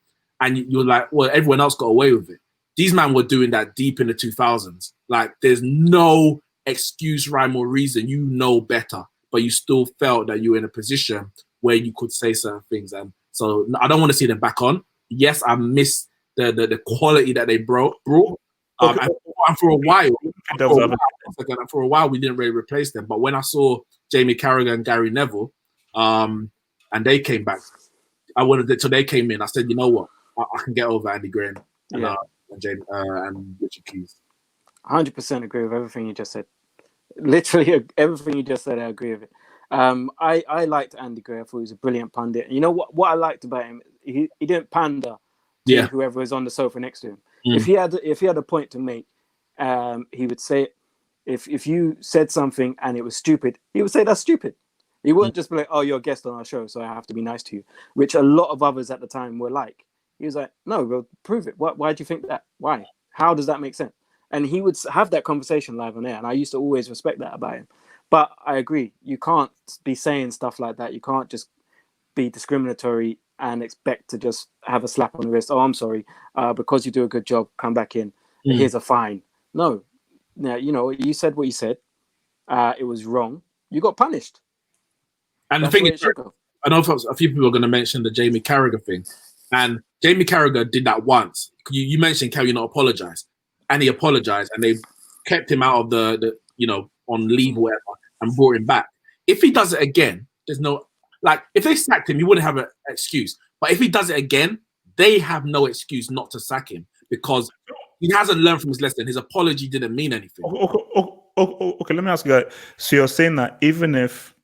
and you're like, well, everyone else got away with it. These men were doing that deep in the 2000s. Like, there's no excuse, rhyme, or reason. You know better, but you still felt that you were in a position where you could say certain things. And so I don't want to see them back on. Yes, I miss the quality that they brought. And for a while, we didn't really replace them. But when I saw Jamie Carragher and Gary Neville, and they came back, so they came in. I said, you know what, I can get over Andy Gray and Richard Keys. 100% agree with everything you just said. Literally everything you just said, I agree with it. I liked Andy Gray. I thought he was a brilliant pundit. And you know what I liked about him? He didn't pander to whoever was on the sofa next to him. If he had a point to make, he would say it. If you said something and it was stupid, he would say that's stupid. He wouldn't just be like, "Oh, you're a guest on our show, so I have to be nice to you," which a lot of others at the time were like. He was like, "No, well, prove it. Why do you think that? Why? How does that make sense?" And he would have that conversation live on air, and I used to always respect that about him. But I agree, you can't be saying stuff like that. You can't just be discriminatory and expect to just have a slap on the wrist. Oh, I'm sorry, because you do a good job, come back in. Here's a fine. No, now you said what you said. It was wrong. You got punished. And the thing is, I know a few people are going to mention the Jamie Carragher thing, and Jamie Carragher did that once. You mentioned, can you not apologize? And he apologized, and they kept him out of the on leave or whatever, and brought him back. If he does it again, there's no if they sacked him, he wouldn't have an excuse. But if he does it again, they have no excuse not to sack him because he hasn't learned from his lesson. His apology didn't mean anything. Okay, let me ask you that. So you're saying that even if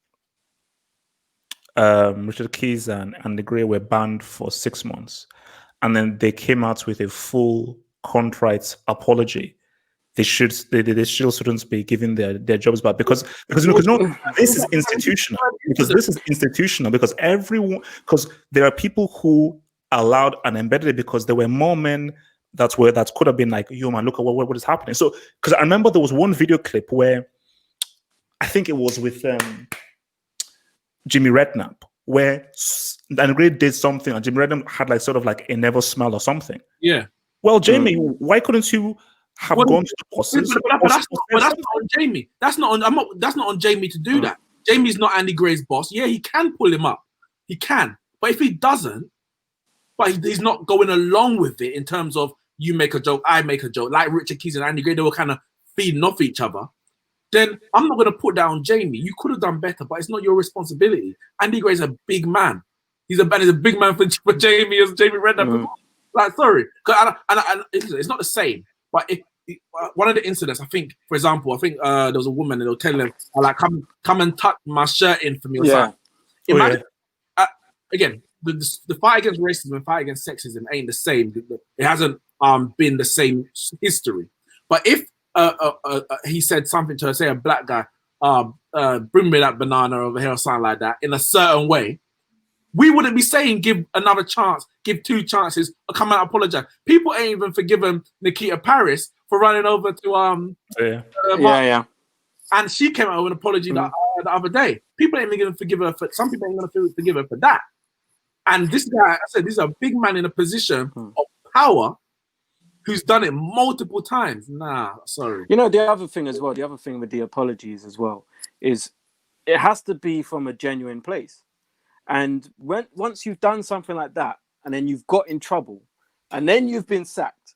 Richard Keys and the Grey were banned for 6 months, and then they came out with a full contrite apology, they still shouldn't be giving their jobs back because this is institutional. Because this is institutional. Because there are people who allowed and embedded it because there were more men that could have been like, "Yo, man, look at what is happening." So, because I remember there was one video clip where I think it was with Jimmy Redknapp, where Dan Gray did something and Jimmy Redknapp had like sort of like a nervous smile or something. Yeah. Well, Jamie, why couldn't you have gone to the bosses? But that's not on Jamie. That's not on Jamie to do that. Jamie's not Andy Gray's boss. Yeah, he can pull him up. He can. But if he doesn't, but he's not going along with it in terms of you make a joke, I make a joke, like Richard Keys and Andy Gray, they were kind of feeding off each other, then I'm not going to put that on Jamie. You could have done better, but it's not your responsibility. Andy Gray's a big man. He's a big man for Jamie as Jamie Redknapp. Like, sorry. It's not the same. But if one of the incidents, I think, for example, there was a woman and they'll tell them, like, come and tuck my shirt in for me or something. Imagine, again, the fight against racism and fight against sexism ain't the same. It hasn't been the same history. But if he said something to her, say a black guy, bring me that banana over here or something like that, in a certain way, we wouldn't be saying give another chance, give 2 chances, or come out and apologize. People ain't even forgiven Nikita Paris for running over to and she came out with an apology the other day. People ain't even going to forgive her for. Some people ain't going to forgive her for that. And this guy, I said, this is a big man in a position of power who's done it multiple times. Nah, sorry. You know, the other thing with the apologies as well is it has to be from a genuine place. And once you've done something like that, and then you've got in trouble, and then you've been sacked,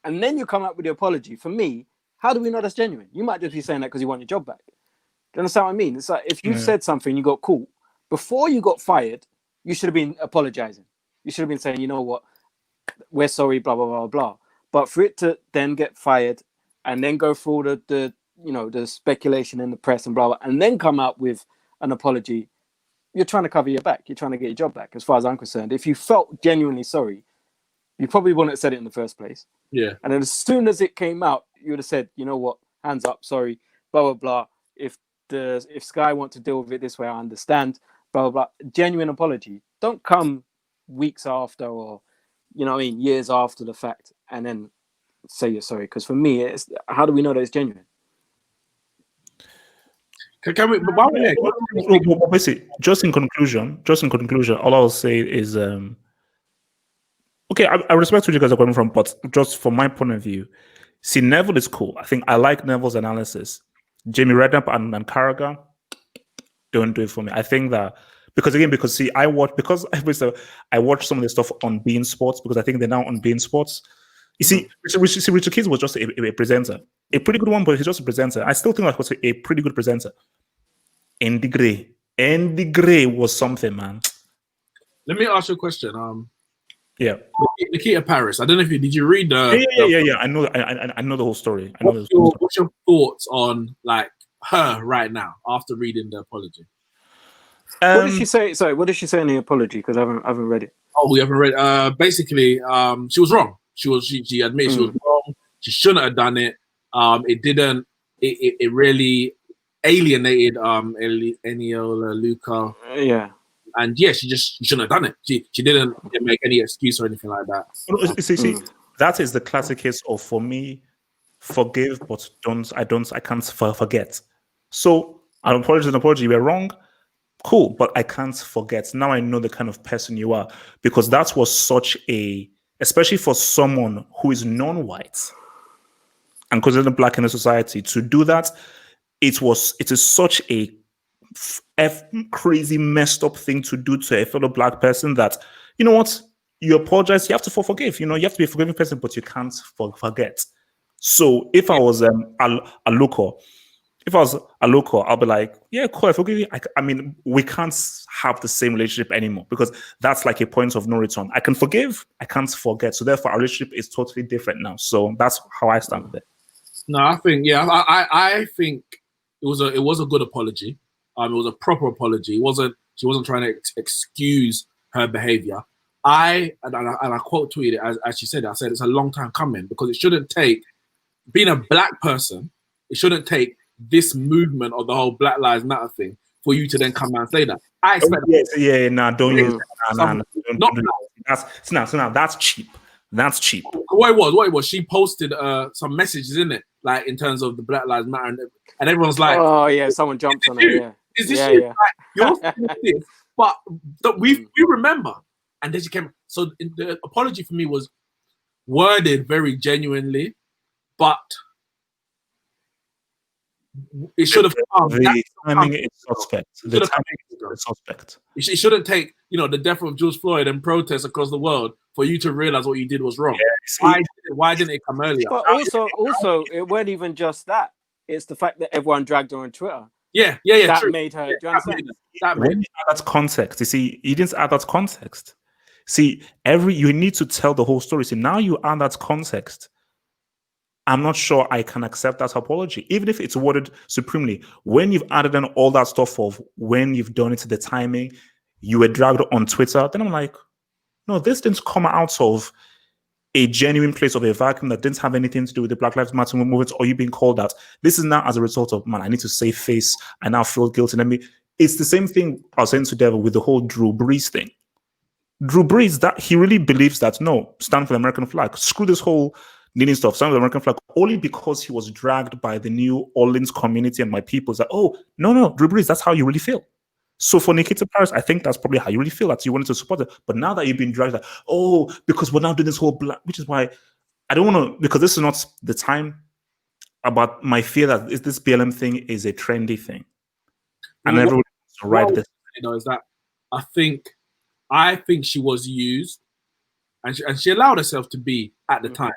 and then you come up with the apology, for me, how do we know that's genuine? You might just be saying that because you want your job back. Do you understand what I mean? It's like if you said something, you got caught, before you got fired, you should have been apologizing. You should have been saying, you know what, we're sorry, blah, blah, blah, blah. But for it to then get fired and then go through all the speculation in the press and blah, blah, and then come out with an apology, you're trying to cover your back. You're trying to get your job back, as far as I'm concerned. If you felt genuinely sorry, you probably wouldn't have said it in the first place. Yeah. And then as soon as it came out, you would have said, you know what, hands up, sorry, blah, blah, blah. If Sky want to deal with it this way, I understand, blah, blah, blah. Genuine apology. Don't come weeks after or, years after the fact and then say you're sorry. Because for me, it's how do we know that it's genuine? Can we? But basically, just in conclusion, all I'll say is, okay, I respect where you guys are coming from, but just from my point of view, see, Neville is cool. I think I like Neville's analysis. Jamie Redknapp and Carragher don't do it for me. I think that because I watch some of the stuff on Bein Sports because I think they're now on Bein Sports. You see, Richard Keys was just a presenter, a pretty good one, but he's just a presenter. I still think that was a pretty good presenter. Andy Gray was something, man. Let me ask you a question. Yeah, Nikita Paris. I don't know if did you read the? Yeah. I know the whole story. What's your thoughts on like her right now after reading the apology? What did she say? Sorry, what did she say in the apology? Because I haven't read it. Oh, we haven't read. Basically, she was wrong. She admitted she was wrong. She shouldn't have done it. It didn't. It really alienated Eniola Luca. Yeah. And yeah, she shouldn't have done it. She didn't make any excuse or anything like that. See, that is the classic case of, for me, forgive but I can't forget. So an apology, we're wrong. Cool, but I can't forget. Now I know the kind of person you are, because that was such a, especially for someone who is non-white and considered black in the society, to do that, it is such a crazy messed up thing to do to a fellow black person, that, you know what, you apologize, you have to forgive, you have to be a forgiving person, but you can't forget. So if I was a local, I'll be like, yeah, cool, I forgive you. I mean, we can't have the same relationship anymore, because that's like a point of no return. I can forgive, I can't forget. So therefore, our relationship is totally different now. So that's how I stand with it. No, I think, yeah, I think it was a good apology. It was a proper apology. She wasn't trying to excuse her behavior. I quote tweeted as she said, I said, it's a long time coming, because it shouldn't take, being a black person, it shouldn't take this movement of the whole Black Lives Matter thing for you to then come and say that. I expect don't use that. Nah, that's cheap. That's cheap. What it was, she posted some messages in it, like in terms of the Black Lives Matter, and everyone's like, oh yeah, someone jumped on it. Yeah, is this you? Like, you're this, but we remember. And then she came. So the apology for me was worded very genuinely, but it should have come. The timing is suspect. The timing is suspect. It shouldn't take, the death of George Floyd and protests across the world for you to realize what you did was wrong. Yeah, why didn't it come earlier? But also, it wasn't even just that. It's the fact that everyone dragged her on Twitter. Yeah. That true. made her. When you add that context, you see, you didn't add that context. See, you need to tell the whole story. See, now you add that context. I'm not sure I can accept that apology, even if it's worded supremely. When you've added in all that stuff of when you've done it to the timing, you were dragged on Twitter, then I'm like, no, this didn't come out of a genuine place of a vacuum that didn't have anything to do with the Black Lives Matter movement, or you being called out. This is now as a result of, man, I need to save face. I now feel guilty. It's the same thing I was saying to Devil with the whole Drew Brees thing. Drew Brees, that he really believes that, no, stand for the American flag. Screw this whole kneeling stuff, stand for the American flag, only because he was dragged by the New Orleans community and my people. That, oh, no, Drew Brees, that's how you really feel. So for Nikita Paris, I think that's probably how you really feel, that you wanted to support it. But now that you've been dragged, like, oh, because we're now doing this whole black, which is why I don't want to, because this is not the time, about my fear that this BLM thing is a trendy thing. And everyone wants to ride this. Is that I think she was used, and she allowed herself to be at the time.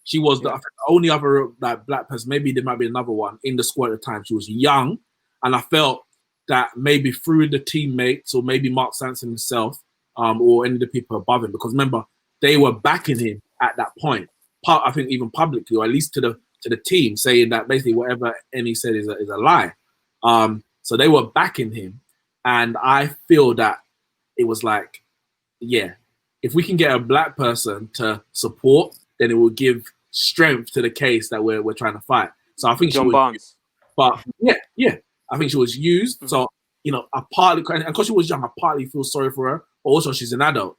She was the only other black person. Maybe there might be another one in the squad at the time. She was young, and I felt that maybe through the teammates, or maybe Mark Sanson himself, or any of the people above him, because remember, they were backing him at that point. I think even publicly, or at least to the team, saying that basically whatever Eni said is a lie. So they were backing him, and I feel that it was like, yeah, if we can get a black person to support, then it will give strength to the case that we're trying to fight. So I think John Barnes. But yeah, I think she was used. So I partly, and because she was young, I partly feel sorry for her. But also, she's an adult,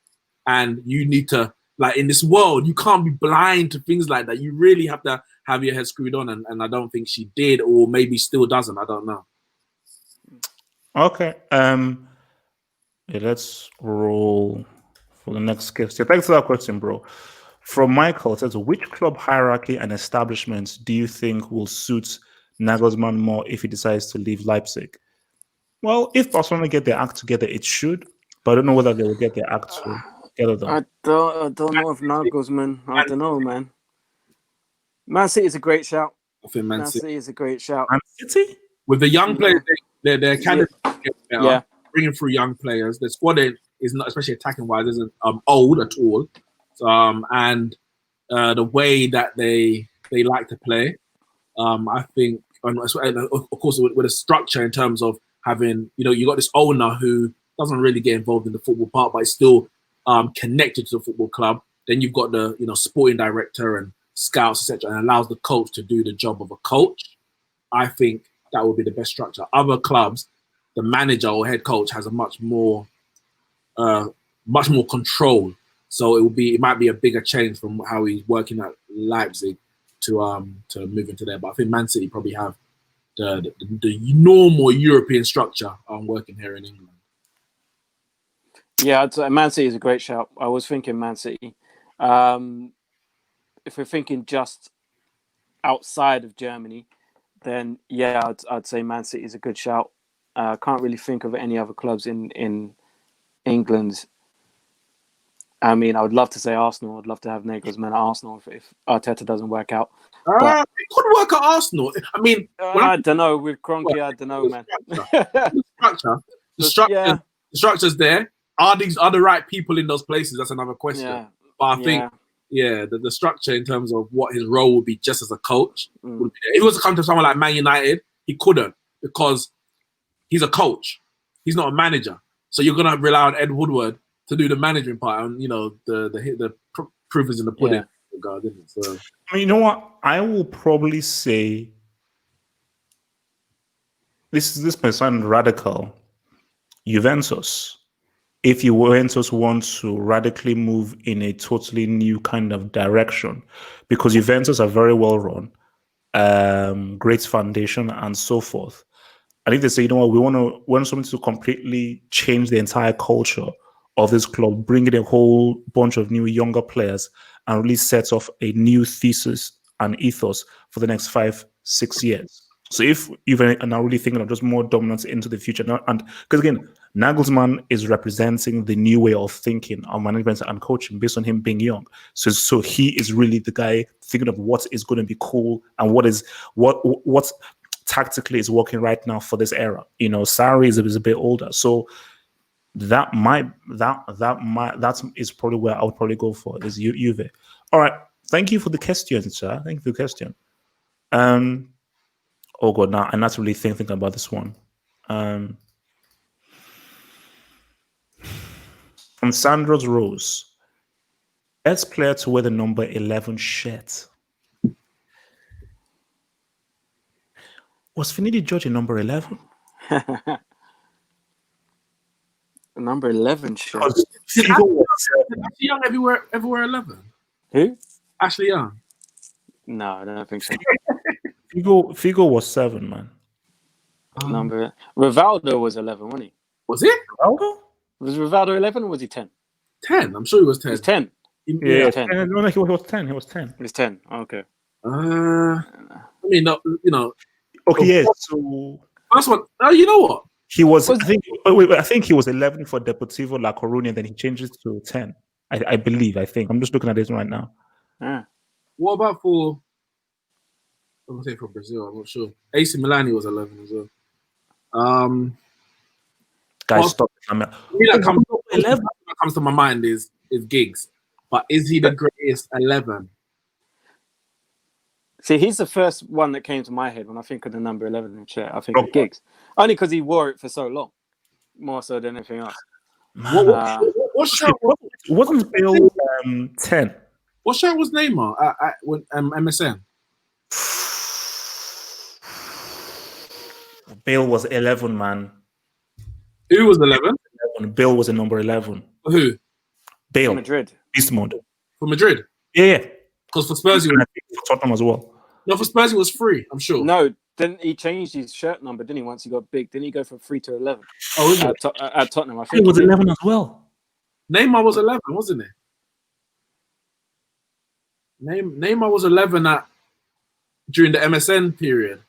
and you need to, like, in this world, you can't be blind to things like that. You really have to have your head screwed on, and I don't think she did, or maybe still doesn't. I don't know. Okay. Let's roll for the next question. Thanks for that question, bro. From Michael, it says, which club hierarchy and establishments do you think will suit Nagelsmann more if he decides to leave Leipzig? Well, if Barcelona get their act together, it should, but I don't know whether they will get their act together though. I don't know if Nagelsmann. I don't know, man. Man City is a great shout. I think Man City is a great shout. Man City? With the young players, they're kind of better. Yeah. Bringing through young players. The squad is not, especially attacking wise, isn't old at all. And the way that they like to play, I think, of course, with a structure in terms of having, you got this owner who doesn't really get involved in the football part, but is still connected to the football club. Then you've got the, sporting director and scouts, etc., and allows the coach to do the job of a coach. I think that would be the best structure. Other clubs, the manager or head coach has a much more control. So it might be a bigger change from how he's working at Leipzig to move into there. But I think Man City probably have the normal European structure working here in England. Yeah, Man City is a great shout. I was thinking Man City. If we're thinking just outside of Germany, then yeah, I'd say Man City is a good shout. I can't really think of any other clubs in England. I mean, I would love to say Arsenal. I'd love to have Nagelsmann at Arsenal if Arteta doesn't work out. It could work at Arsenal. I mean, I don't know. With Kroenke, I don't know, man. The structure's there. Are the right people in those places? That's another question. Yeah. But I think, the structure in terms of what his role would be just as a coach would be there. If he was to come to someone like Man United, he couldn't because he's a coach. He's not a manager. So you're gonna rely on Ed Woodward to do the management part, and the proof is in the pudding. Regard, isn't it? So, I mean, you know what? I will probably say this may sound radical. Juventus. If Juventus want to radically move in a totally new kind of direction, because Juventus are very well run, great foundation, and so forth. And if they say, you know what, we want something to completely change the entire culture of this club, bring in a whole bunch of new younger players, and really set off a new thesis and ethos for the next 5-6 years. So if you are now really thinking of just more dominance into the future, and because again, Nagelsmann is representing the new way of thinking of management and coaching based on him being young. So he is really the guy thinking of what is going to be cool and what tactically is working right now for this era. Sarri is a bit older, so that is probably where I would probably go for is Juve. All right, thank you for the question, sir. Thank you for the question. Oh god, now I'm not really thinking about this one. From Sandro's Rose, best player to wear the number 11 shirt. Was Finidi George a number 11? Number 11 shirt. Ashley Young everywhere 11. Who? Ashley Young. No, I don't think so. Figo was 7, man. Number Rivaldo was 11, wasn't he? Was it? Rivaldo? Was Rivaldo 11 or was he 10? 10. I'm sure he was 10. He was 10. Yeah, 10. No, he was 10. He was 10. He was 10. Okay. I mean, Okay, yeah. So first one. You know what? He was. I think he was 11 for Deportivo La Coruña, and then he changes to 10. I believe. I think. I'm just looking at this right now. Yeah. What about for? I'm gonna say for Brazil. I'm not sure. AC Milan he was 11 as well. Guys, stop. That comes to my mind is Giggs, but is he the greatest 11? See, he's the first one that came to my head when I think of the number 11 in chair. I think of Giggs, only because he wore it for so long, more so than anything else. What shirt wasn't Bale 10? What shirt was Neymar when MSN? Bale was 11, man. Who was 11? Bale was a number 11. Who? Bale. For Madrid. Beast mode. For Madrid? Yeah. Because for Spurs, for Tottenham as well. No, for Spurs, it was 3, I'm sure. No, then he changed his shirt number, didn't he? Once he got big, didn't he go from 3 to 11? Oh, is it? At Tottenham, I think he was 11 as well. Neymar was 11, wasn't he? Neymar was 11 during the MSN period.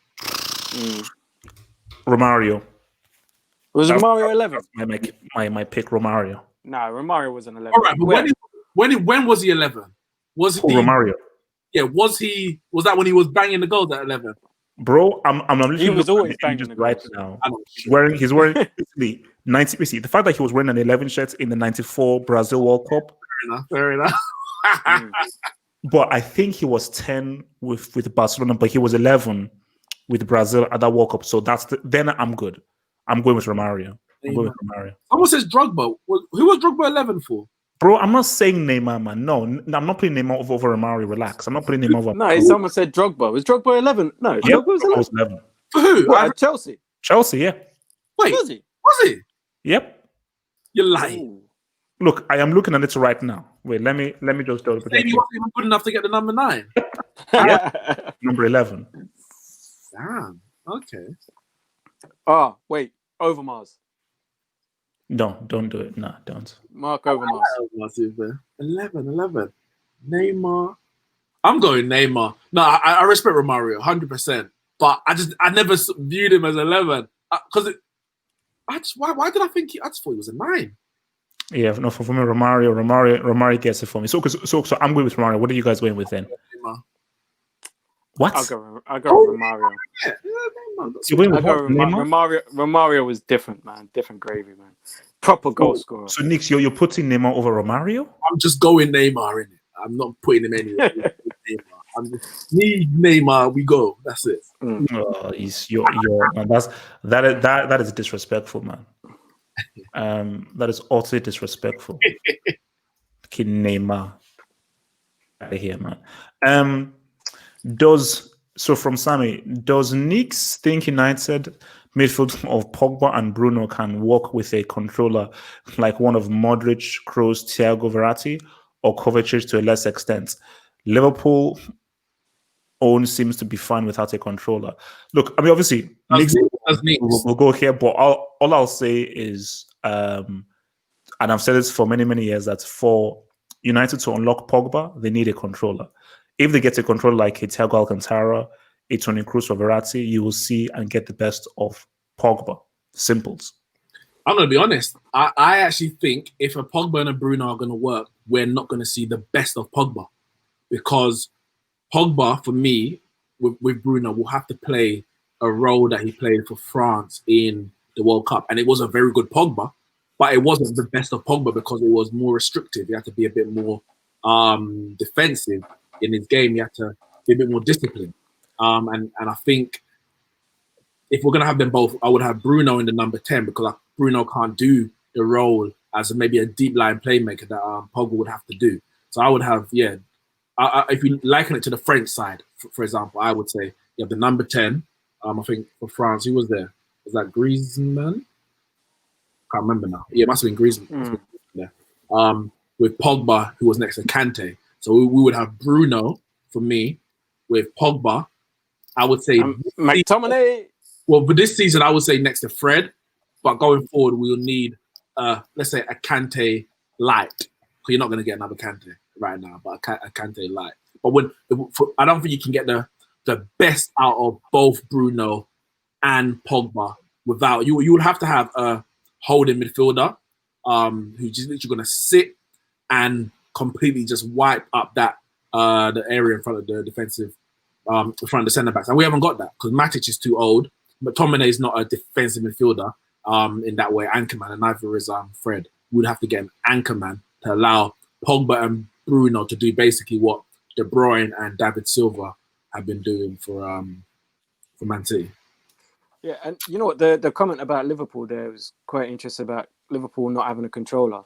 Romario. Was Romario 11? My pick, Romario. No, Romario was an 11. All right, but when was he 11? Was he Romario? Yeah, was that when he was banging the goals at 11? Bro, I'm literally he was always banging the right now. He's wearing basically 90. You see, the fact that he was wearing an 11 shirt in the 94 Brazil World Cup. Fair enough. But I think he was 10 with Barcelona, but he was 11 with Brazil at that World Cup. So then I'm good. I'm going with Romario. I'm going Neymar. with Romario. Someone says Drogba. Who was Drogba 11 for? Bro, I'm not saying Neymar, man. No, I'm not putting Neymar over Romario. Relax. I'm not putting Neymar over. No, someone said Drogba. Was Drogba 11? No, Yep, Drogba was Drogba 11. was 11. For who? What, at Chelsea? Chelsea, yeah. Wait, Was he? was he? Yep. You're lying. Ooh. Look, I am looking at it right now. Wait, let me just double Saying check. he wasn't even good enough to get the number 9. Number 11. Damn. Okay. Oh, wait. Overmars. No, don't do it. No, don't. Mark Overmars. 11. Neymar. I'm going Neymar. No, I respect Romario 100%, but I never viewed him as 11 because why did I think I just thought he was a 9. Yeah, no, for me, Romario gets it for me. So I'm going with Romario. What are you guys going with then? Neymar. What? I'll go with Romario. Yeah, Neymar. You're going with I'll go what? with Neymar? Romario was different, man. Different gravy, man. Proper goal scorer. So Nick, you're putting Neymar over Romario? I'm just going Neymar in it. I'm not putting him anywhere. Need Neymar, we go. That's it. Oh, man, that is disrespectful, man. That is utterly disrespectful. Fucking Neymar out of here, man. From Sammy, does Nick's think United midfield of Pogba and Bruno can work with a controller like one of Modric, Kroos, Thiago Verratti, or Kovacic to a less extent? Liverpool own seems to be fine without a controller. Look, I mean, obviously, we'll go here, but all I'll say is, and I've said this for many, many years, that for United to unlock Pogba, they need a controller. If they get a controller like a Thiago Alcantara, a Toni Kroos or Verratti, you will see and get the best of Pogba. Simples. I'm going to be honest. I actually think if a Pogba and a Bruno are going to work, we're not going to see the best of Pogba. Because Pogba, for me, with Bruno, will have to play a role that he played for France in the World Cup. And it was a very good Pogba, but it wasn't the best of Pogba because it was more restrictive. You had to be a bit more defensive in his game. You had to be a bit more disciplined. And I think if we're going to have them both, I would have Bruno in the number 10 because Bruno can't do the role as maybe a deep line playmaker that Pogba would have to do. So I would have, if you liken it to the French side, for example, I would say you have the number 10. I think for France, who was there? Was that Griezmann? Can't remember now. Yeah, it must have been Griezmann. Yeah. With Pogba, who was next to Kante. So we would have Bruno for me with Pogba. I would say McTominay. Well, for this season, I would say next to Fred. But going forward, we'll need, let's say, a Kante light. Because you're not going to get another Kante right now, but a Kante light. But I don't think you can get the best out of both Bruno and Pogba without you. You would have to have a holding midfielder who's just literally going to sit and completely just wipe up that the area in front of the defensive, in front of the centre backs, and we haven't got that because Matic is too old. But McTominay is not a defensive midfielder in that way, anchorman, and neither is Fred. We would have to get an anchorman to allow Pogba and Bruno to do basically what De Bruyne and David Silva have been doing for Man City. Yeah, and you know what? The comment about Liverpool there was quite interesting about Liverpool not having a controller.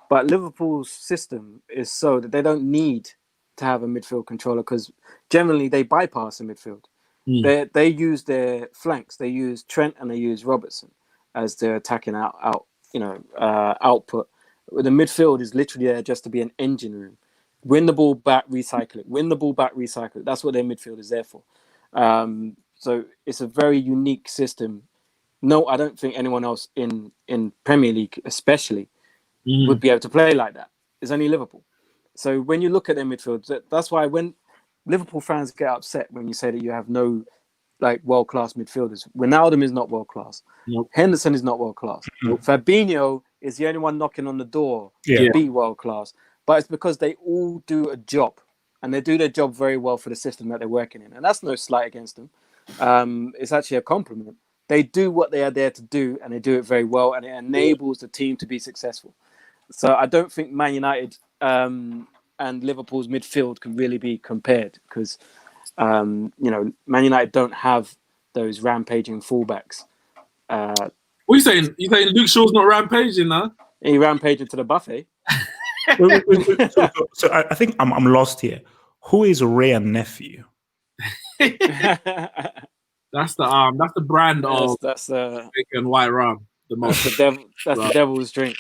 But Liverpool's system is so that they don't need to have a midfield controller because generally they bypass the midfield. They use their flanks. They use Trent and they use Robertson as their attacking output. The midfield is literally there just to be an engine room. Win the ball back, recycle it. Win the ball back, recycle it. That's what their midfield is there for. So it's a very unique system. No, I don't think anyone else in Premier League, especially, would be able to play like that. It's only Liverpool. So when you look at their midfield, that's why when Liverpool fans get upset when you say that you have no world-class midfielders. Ronaldo is not world-class. Nope. Henderson is not world-class. Nope. Fabinho is the only one knocking on the door to be world-class. But it's because they all do a job. And they do their job very well for the system that they're working in. And that's no slight against them. It's actually a compliment. They do what they are there to do, and they do it very well, and it enables the team to be successful. So I don't think Man United and Liverpool's midfield can really be compared because, Man United don't have those rampaging fullbacks What are you saying? You saying Luke Shaw's not rampaging now? He rampaged into the buffet. Wait. So I think I'm lost here. Who is Ray and nephew? That's the brand of that's bacon and white rum. The most. the devil. That's the devil's drink.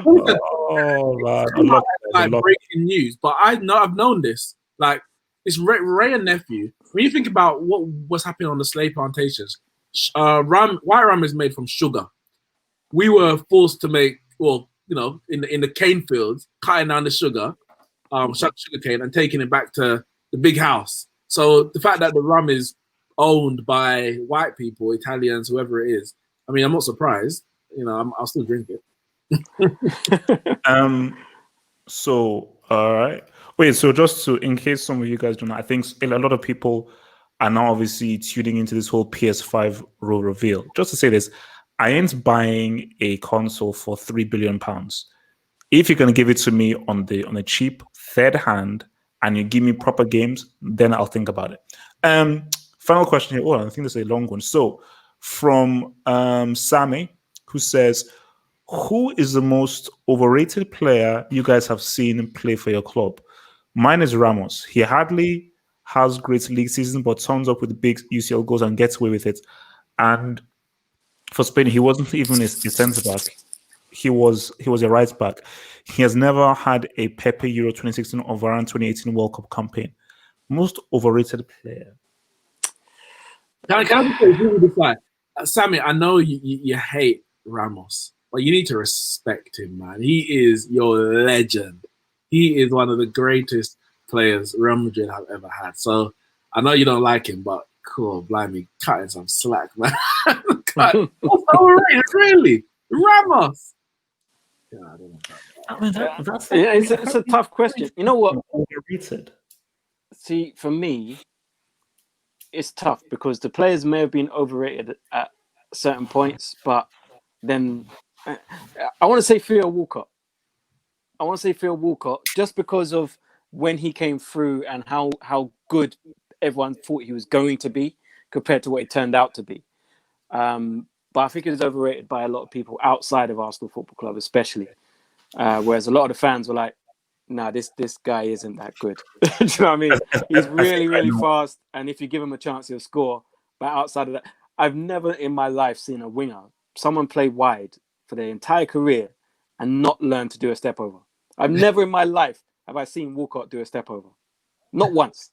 Oh man, I love like breaking news, but I've known this. Like it's Ray and nephew. When you think about what's happening on the slave plantations, white rum is made from sugar. We were forced to make, well, in the cane fields, cutting down the sugar, sugar cane, and taking it back to the big house. So the fact that the rum is owned by white people, Italians, whoever it is, I mean, I'm not surprised. I'll still drink it. So all right. Wait, so in case some of you guys don't know, I think a lot of people are now obviously tuning into this whole PS5 role reveal. Just to say this, I ain't buying a console for £3 billion. If you're gonna give it to me on a cheap third hand and you give me proper games, then I'll think about it. Final question here. Oh, I think this is a long one. So from Sammy, who says, who is the most overrated player you guys have seen play for your club? Mine is Ramos. He hardly has great league season, but turns up with big UCL goals and gets away with it. And for Spain, he wasn't even a centre back. He was a right back. He has never had a Pepe Euro 2016 or Varane 2018 World Cup campaign. Most overrated player. Can I just say, who would decide? Sammy, I know you hate Ramos, but you need to respect him, man. He is your legend. He is one of the greatest players Real Madrid have ever had. So I know you don't like him, but cool, blimey, cutting some slack, man. Overrated, really? Ramos. Yeah, I don't know. I mean, it's a tough question. You know what? Overrated. See, for me, it's tough because the players may have been overrated at certain points, but then I want to say Theo Walcott. Just because of when he came through and how good everyone thought he was going to be compared to what he turned out to be. But I think it was overrated by a lot of people outside of Arsenal Football Club, especially. Whereas a lot of the fans were like, nah, this guy isn't that good. Do you know what I mean? He's really, really fast. And if you give him a chance, he'll score. But outside of that, I've never in my life seen a winger, someone play wide for their entire career and not learn to do a step over. I've never in my life have I seen Walcott do a step over. Not once.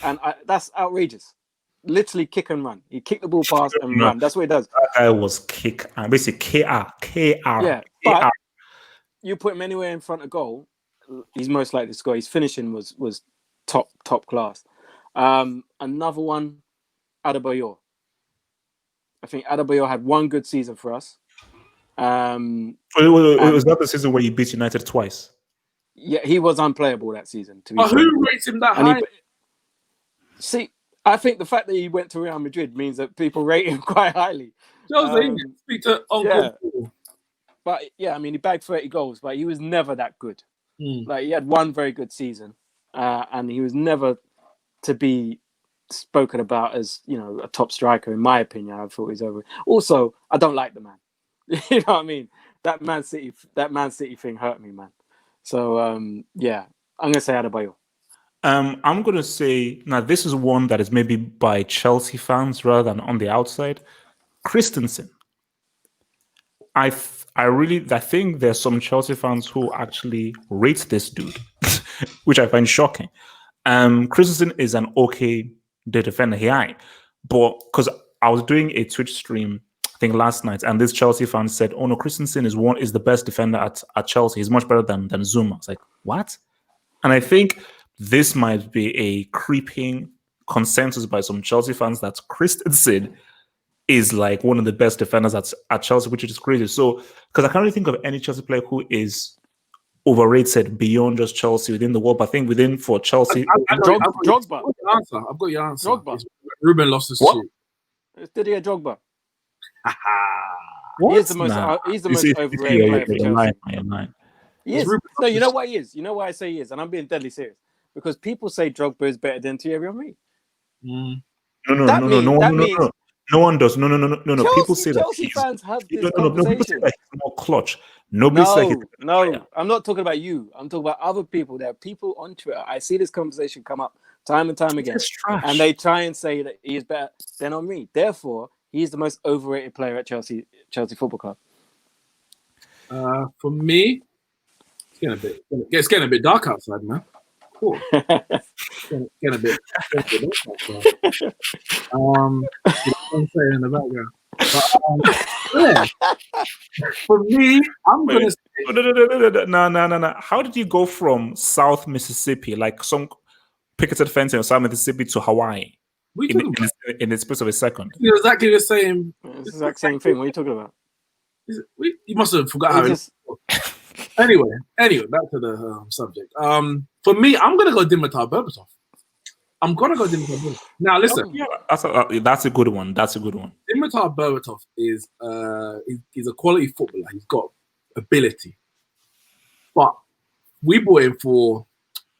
And that's outrageous. Literally kick and run. He kicked the ball past and run. That's what he does. That guy was kick and basically KR. Yeah, but you put him anywhere in front of goal, he's most likely to score. His finishing was top class. Another one, Adebayor. I think Adebayor had one good season for us. Was that the season where you beat United twice? Yeah, he was unplayable that season. To be fair. Who rates him that high? See, I think the fact that he went to Real Madrid means that people rate him quite highly. Speak to Uncle. Yeah. But yeah, I mean, he bagged 30 goals, but he was never that good. Like he had one very good season, and he was never to be spoken about as a top striker. In my opinion, I thought he was over. Also, I don't like the man. You know what I mean? That Man City thing hurt me, man. So yeah, I'm gonna say Adebayor. I'm gonna say now this is one that is maybe by Chelsea fans rather than on the outside. Christensen. I think there's some Chelsea fans who actually rate this dude, which I find shocking. Christensen is an okay defender here, but because I was doing a Twitch stream, I think last night, and this Chelsea fan said, "Oh no, Christensen is the best defender at Chelsea. He's much better than Zuma." I was like, "What?" And I think this might be a creeping consensus by some Chelsea fans that Christensen is like one of the best defenders at Chelsea, which is crazy. So, because I can't really think of any Chelsea player who is overrated beyond just Chelsea within the world. But I think for Chelsea, Drogba. I've got your answer. Drogba. Ruben lost his shit. Didier Drogba. What? He's the most overrated player for Chelsea. You're lying. He is. No, you know why he is? You know why I say he is? And I'm being deadly serious. Because people say Drogba is better than Thierry Henry. No. No one does. No. People say that Chelsea fans have this people say conversation. that he's more clutch. Nobody says he's No, I'm not talking about you. I'm talking about other people. There are people on Twitter. I see this conversation come up time and time again, and they try and say that he is better than Henry. Therefore, he's the most overrated player at Chelsea Football Club. For me, it's getting a bit dark outside, man. Cool. getting a bit dark outside. I'm saying in the background. But, yeah. For me, I'm gonna say no. How did you go from South Mississippi, like some picketed fence in South Mississippi, to Hawaii in the space of a second? It's exactly the same. It's the exact same thing. What are you talking about? You must have forgot how. Anyway, back to the subject. For me, I'm gonna go Dimitar Berbatov. Now, listen. Yeah, that's a good one. Dimitar Berbatov is he's a quality footballer. He's got ability, but we bought him for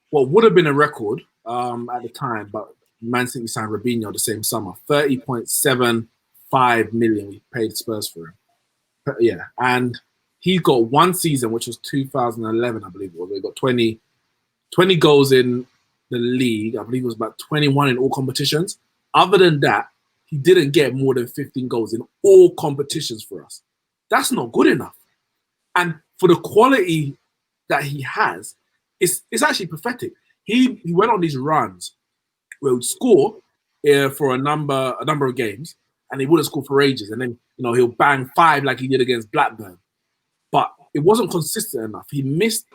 what would have been a record at the time, but Man City signed Robinho the same summer, 30.75 million. We paid Spurs for him. Yeah, and he got one season, which was 2011, I believe it was. He got 20 goals in the league. I believe it was about 21 in all competitions. Other than that, he didn't get more than 15 goals in all competitions for us. That's not good enough. And for the quality that he has, it's actually pathetic. He went on these runs where he would score for a number of games, and he wouldn't score for ages. And then he'll bang 5 like he did against Blackburn. But it wasn't consistent enough. He missed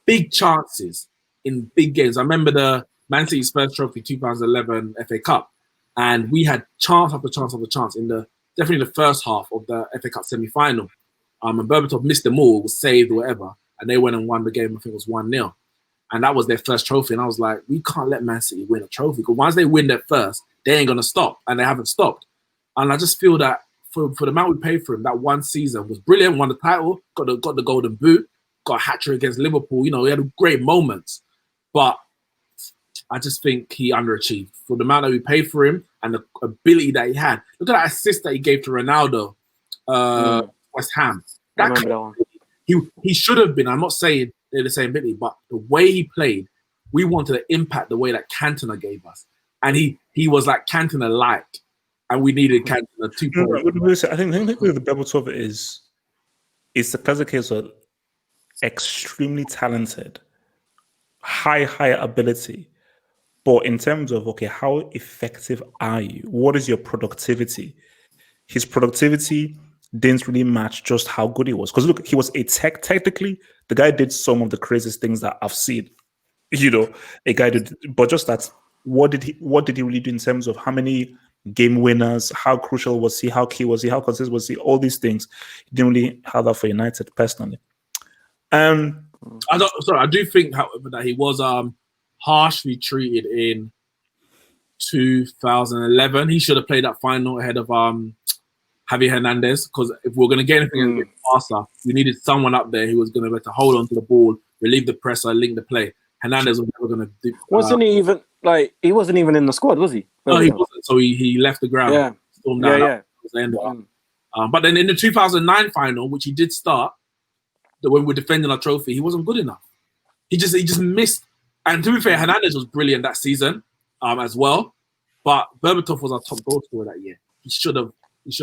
big chances in big games. I remember the Man City's first trophy, 2011 FA Cup, and we had chance after chance after chance in definitely the first half of the FA Cup semi-final. And Berbatov missed them all, was saved or whatever, and they went and won the game. I think it was 1-0. And that was their first trophy. And I was like, we can't let Man City win a trophy, because once they win that first, they ain't going to stop. And they haven't stopped. And I just feel that for the amount we paid for him, that one season was brilliant. Won the title, got the golden boot, got a hat-trick against Liverpool. He had great moments. But I just think he underachieved. For the amount that we paid for him and the ability that he had. Look at that assist that he gave to Ronaldo, West Ham. I remember that one. He should have been, I'm not saying they're the same ability, but the way he played, we wanted to impact the way that Cantona gave us. And he was like Cantona light. And we needed Cantona 2.0. I think with the Berbatov is the classic case of extremely talented, high ability. But in terms of, how effective are you? What is your productivity? His productivity didn't really match just how good he was. Because look, he was technically, the guy did some of the craziest things that I've seen. A guy did, but just that, what did he really do in terms of how many game winners, how crucial was he, how key was he, how consistent was he, all these things. He didn't really have that for United personally. I do think, however, that he was harshly treated in 2011. He should have played that final ahead of Javier Hernandez, because if we're going to get anything against Barca, we needed someone up there who was going to be able to hold on to the ball, relieve the pressure, link the play. Hernandez was never going to do. Wasn't he even he wasn't even in the squad, was he? No, he wasn't. So he left the ground. Yeah. Stormed down. That was the end of it. But then in the 2009 final, which he did start, when we're defending our trophy, he wasn't good enough. He just missed. And to be fair, Hernandez was brilliant that season as well. But Berbatov was our top goal scorer that year. He should have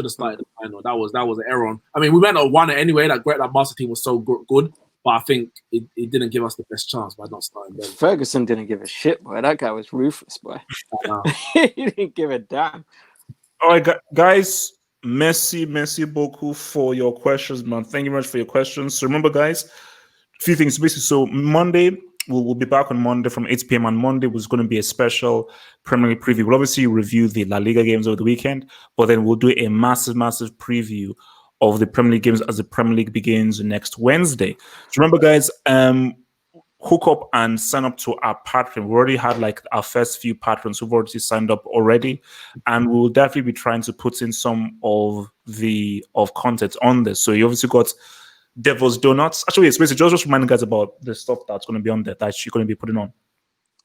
started the final. That was an error. I mean, we went and won it anyway. That Barca team was so good. But I think it didn't give us the best chance by not starting them. Ferguson didn't give a shit, boy. That guy was ruthless, boy. He didn't give a damn. All right, guys. Merci beaucoup for your questions, man. Thank you very much for your questions. So remember, guys, a few things. Basically, so Monday, we'll be back on Monday from 8 p.m. on Monday. Was going to be a special Premier League preview. We'll obviously review the La Liga games over the weekend, but then we'll do a massive preview of the Premier League games as the Premier League begins next Wednesday. So remember, guys, hook up and sign up to our Patreon. We already had our first few patrons who've already signed up already, and we'll definitely be trying to put in some of content on this. So you obviously got Devil's Donuts. Actually, it's basically just reminding guys about the stuff that's going to be on there that you're going to be putting on.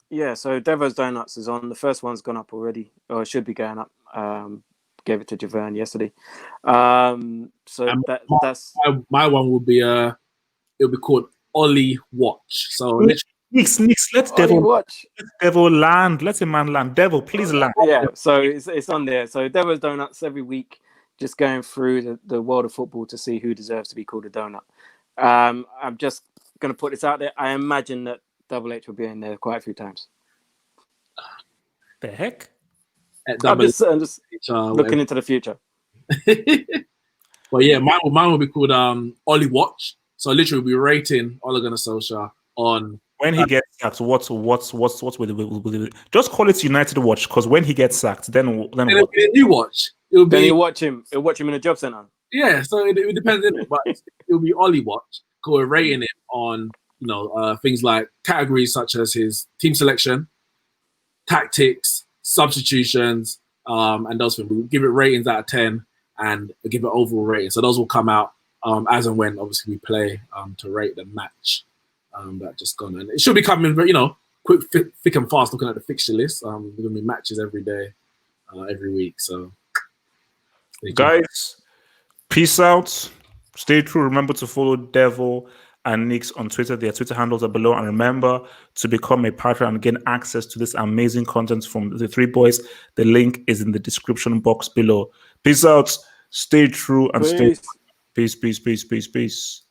Yeah, so Devil's Donuts is on. The first one's gone up already, or it should be going up. gave it to Javern yesterday. So And that's my one will be it'll be called Ollie Watch. So literally, Nix, let's Ollie Devil Watch. land. Let a man land. Devil, please land. Yeah, so it's on there. So Devil's Donuts every week, just going through the world of football to see who deserves to be called a donut. I'm just going to put this out there. I imagine that Double H will be in there quite a few times. The heck? I'm just looking into the future. But yeah, mine will be called Ollie Watch. So literally, we'll be rating Ole Gunnar Solskjaer on when he gets sacked. What's with it? Just call it United Watch, because when he gets sacked, then what? It'll be a new watch. It'll be, then you watch him. You'll watch him in a job center. Yeah, so it depends, but it'll be Ollie Watch. Because we're rating it on things like categories such as his team selection, tactics, substitutions, and those things. We'll give it ratings out of 10 and we'll give it overall rating. So those will come out as and when obviously we play to rate the match that just gone. And it should be coming, quick, thick and fast. Looking at the fixture list, there's gonna be matches every day, every week. So, guys, peace out. Stay true. Remember to follow Devil and Nix on Twitter. Their Twitter handles are below. And remember to become a patron and gain access to this amazing content from the three boys. The link is in the description box below. Peace out. Stay true and stay. Peace.